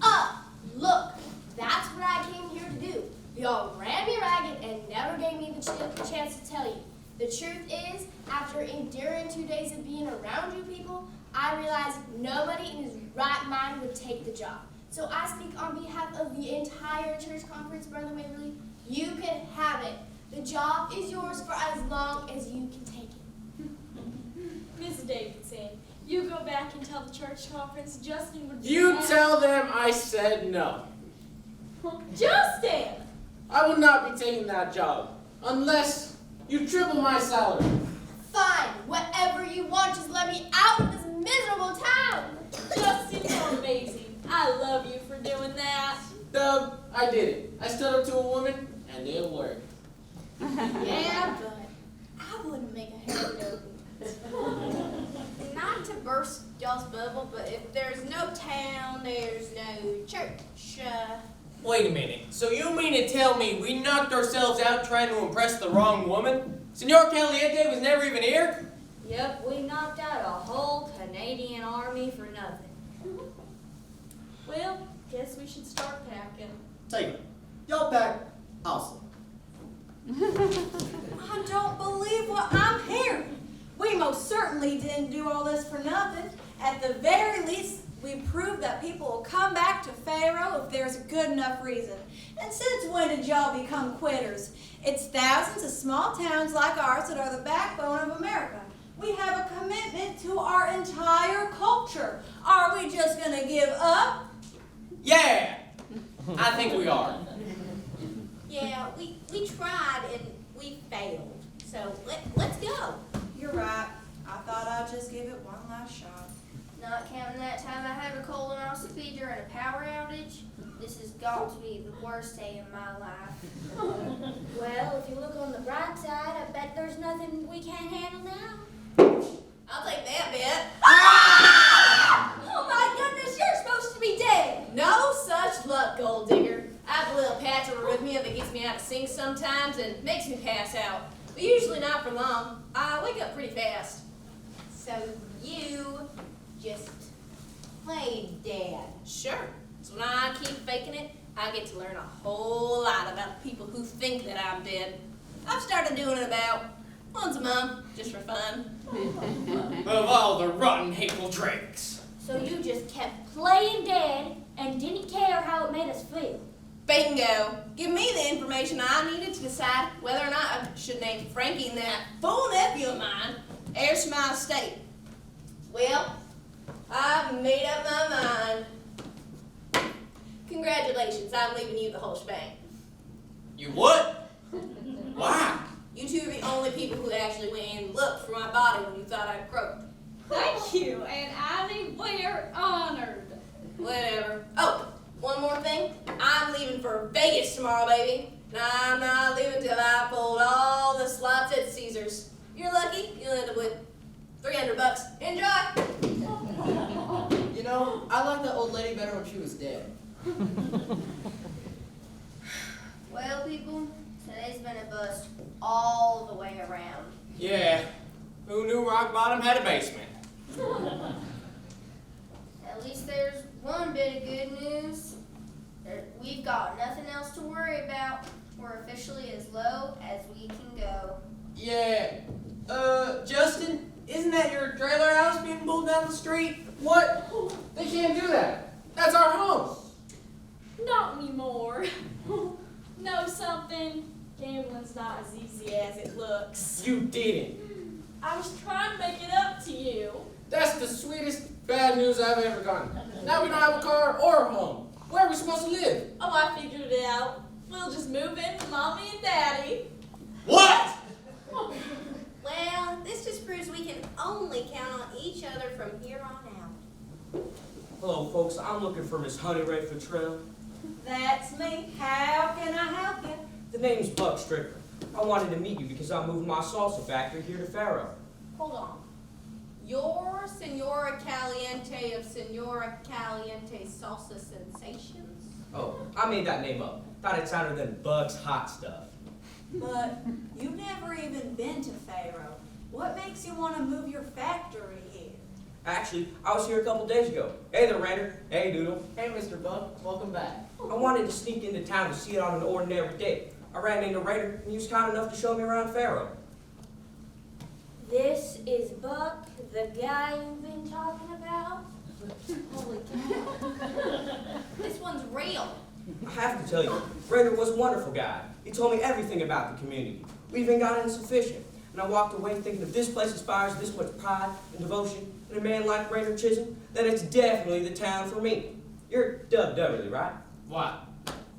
up! Look, that's what I came here to do. Y'all ran me ragged and never gave me the chance to tell you. The truth is, after enduring 2 days of being around you people, I realized nobody in his right mind would take the job. So I speak on behalf of the entire church conference, Brother Waverly. You can have it. The job is yours for as long as you can take it. Miss Davidson, you go back and tell the church conference Justin would be You happy. tell them I said no. Justin! I will not be taking that job unless you triple my salary. Fine, whatever you want, just let me out of this miserable town. Justin, you're amazing. I love you for doing that. Dub, I did it. I stood up to a woman, and it worked. Yeah, but I wouldn't make a habit of it. Not to burst y'all's bubble, but if there's no town, there's no church. Wait a minute. So you mean to tell me we knocked ourselves out trying to impress the wrong woman? Senor Caliente was never even here? Yep, we knocked out a whole Canadian army for nothing. Well, guess we should start packing. Tell you what, y'all pack, I'll I don't believe what I'm hearing. We most certainly didn't do all this for nothing. At the very least, we proved that people will come back to Pharaoh if there's a good enough reason. And since when did y'all become quitters? It's thousands of small towns like ours that are the backbone of America. We have a commitment to our entire culture. Are we just gonna give up? Yeah! I think we are. Yeah, we tried and we failed. So let's go. You're right. I thought I'd just give it one last shot. Not counting that time I had a colonoscopy during a power outage, this has got to be the worst day of my life. Well, if you look on the bright side, I bet there's nothing we can't handle now. I'll take that bet. Oh my goodness, you're supposed to be dead. No such luck, gold digger. I have a little patch of arrhythmia that gets me out of sync sometimes and makes me pass out. But usually not for long. I wake up pretty fast. So you just played dead. Sure. So when I keep faking it, I get to learn a whole lot about people who think that I'm dead. I've started doing it about once a month, just for fun. Of all the rotten, hateful drinks. So you just kept playing dead and didn't care how it made us feel. Bingo. Give me the information I needed to decide whether or not I should name Frankie and that full nephew of mine heirs to my estate. Well, I've made up my mind. Congratulations, I'm leaving you the whole shebang. You what? Why? You two are the only people who actually went and looked for my body when you thought I croaked. Thank you, and Annie, we're honored. Whatever. Oh, one more thing. I'm leaving for Vegas tomorrow, baby. And I'm not leaving till I pulled all the slots at Caesars. You're lucky. You'll end up with $300. Enjoy. You know, I liked that old lady better when she was dead. Well, people, today's been a bust all the way around. Yeah. Who knew rock bottom had a basement? At least there's one bit of good news. We've got nothing else to worry about. We're officially as low as we can go. Yeah. Justin, isn't that your trailer house being pulled down the street? What? They can't do that. That's our home. Not anymore. Know something? Gambling's not as easy as it looks. You didn't. I was trying to make it up to you. That's the sweetest bad news I've ever gotten. Now we don't have a car or a home. Where are we supposed to live? Oh, I figured it out. We'll just move in with Mommy and Daddy. What? Well, this just proves we can only count on each other from here on out. Hello, folks. I'm looking for Miss Honey Ray Futrell. That's me. How can I help you? The name's Buck Stricker. I wanted to meet you because I'm moving my salsa factory here to Faro. Hold on. You're Senora Caliente of Senora Caliente Salsa Sensations? Oh, I made that name up. Thought it sounded than Buck's hot stuff. But you've never even been to Pharaoh. What makes you want to move your factory here? Actually, I was here a couple days ago. Hey there, Rander. Hey, Doodle. Hey, Mr. Buck, welcome back. I wanted to sneak into town to see it on an ordinary day. I ran into Raider, and he was kind enough to show me around Faro. This is Buck, the guy you've been talking about? Holy cow. This one's real. I have to tell you, Raider was a wonderful guy. He told me everything about the community. We even got insufficient. And I walked away thinking if this place inspires this much pride and devotion in a man like Raider Chisholm, then it's definitely the town for me. You're Dub Dubberly, right? What?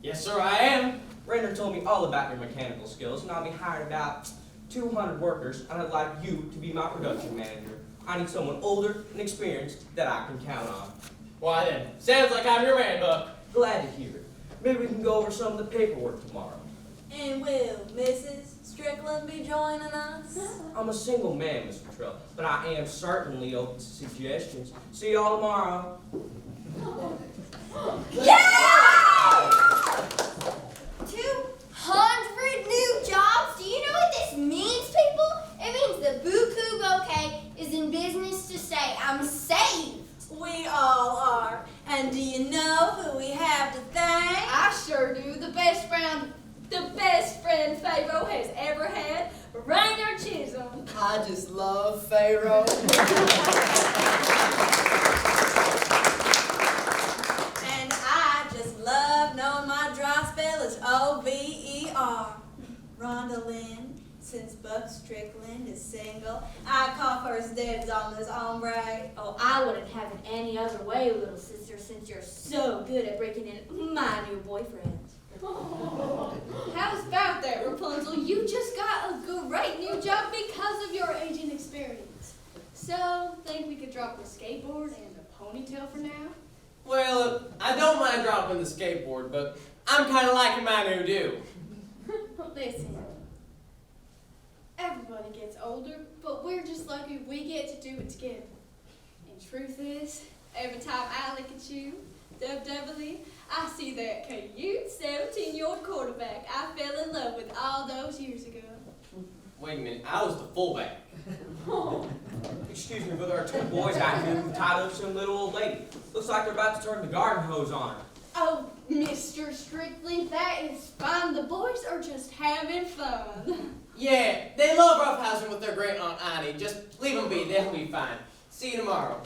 Yes, sir, I am. Rainer told me all about your mechanical skills, and I'll be hiring about 200 workers, and I'd like you to be my production manager. I need someone older and experienced that I can count on. Why then, sounds like I'm your man, Buck. Glad to hear it. Maybe we can go over some of the paperwork tomorrow. And will Mrs. Strickland be joining us? I'm a single man, Mr. Trill, but I am certainly open to suggestions. See y'all tomorrow. Yeah! 200 new jobs? Do you know what this means, people? It means the Buku Bouquet is in business to say, I'm saved. We all are. And do you know who we have to thank? I sure do. The best friend Pharaoh has ever had, Rainer Chisholm. I just love Pharaoh. And I just love knowing my dry spell is O-V-E-R. Rhonda Lynn, since Buck Strickland is single, I call first dibs on this hombre. Oh, I wouldn't have it any other way, little sister, since you're so good at breaking in my new boyfriend. How's about that, Rapunzel? You just got a great new job because of your age and experience. So, think we could drop the skateboard and the ponytail for now? Well, I don't mind dropping the skateboard, but I'm kind of liking my new do. Listen, everybody gets older, but we're just lucky we get to do it together. And truth is, every time I look at you, WWE, I see that cute 17-year-old quarterback I fell in love with all those years ago. Wait a minute, I was the fullback. Excuse me, but there are two boys out here who tied up some little old lady. Looks like they're about to turn the garden hose on. Oh, Mr. Strickland, that is fine. The boys are just having fun. Yeah, they love roughhousing with their great Aunt Annie. Just leave them be, they'll be fine. See you tomorrow.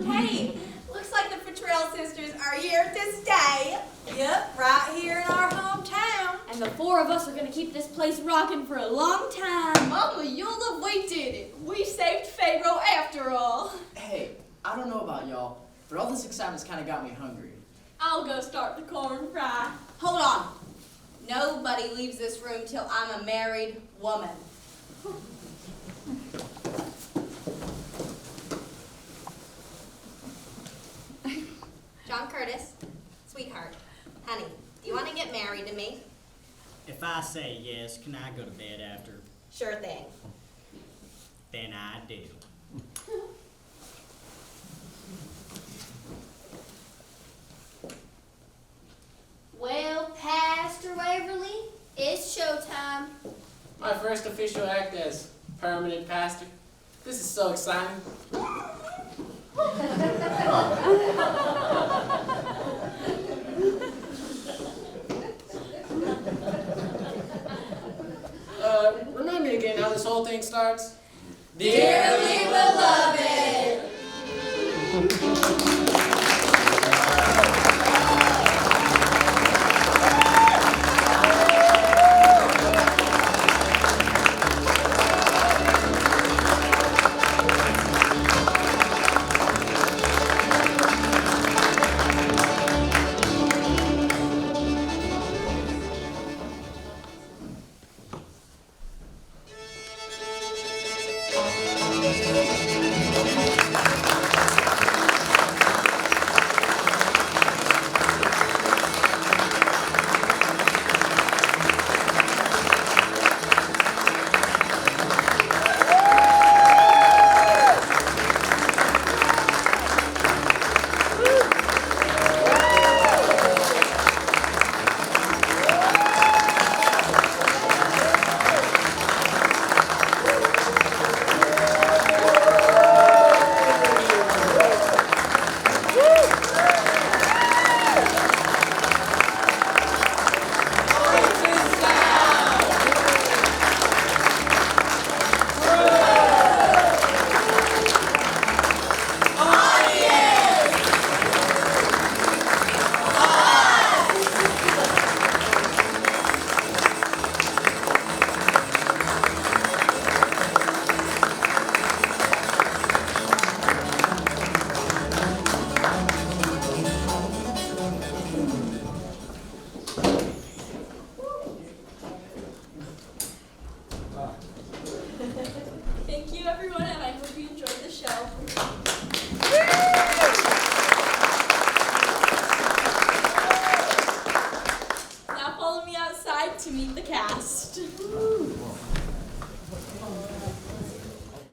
Hey, looks like the Futrell sisters are here to stay. Yep, right here in our hometown. And the four of us are going to keep this place rocking for a long time. Mama, you'll love we did it. We saved Pharaoh after all. Hey, I don't know about y'all, but all this excitement's kind of got me hungry. I'll go start the corn fry. Hold on. Nobody leaves this room till I'm a married woman. John Curtis, sweetheart, honey, do you want to get married to me? If I say yes, can I go to bed after? Sure thing. Then I do. Well, Pastor Waverly, it's showtime. My first official act as permanent pastor. This is so exciting. Remind me again how this whole thing starts? Dearly beloved.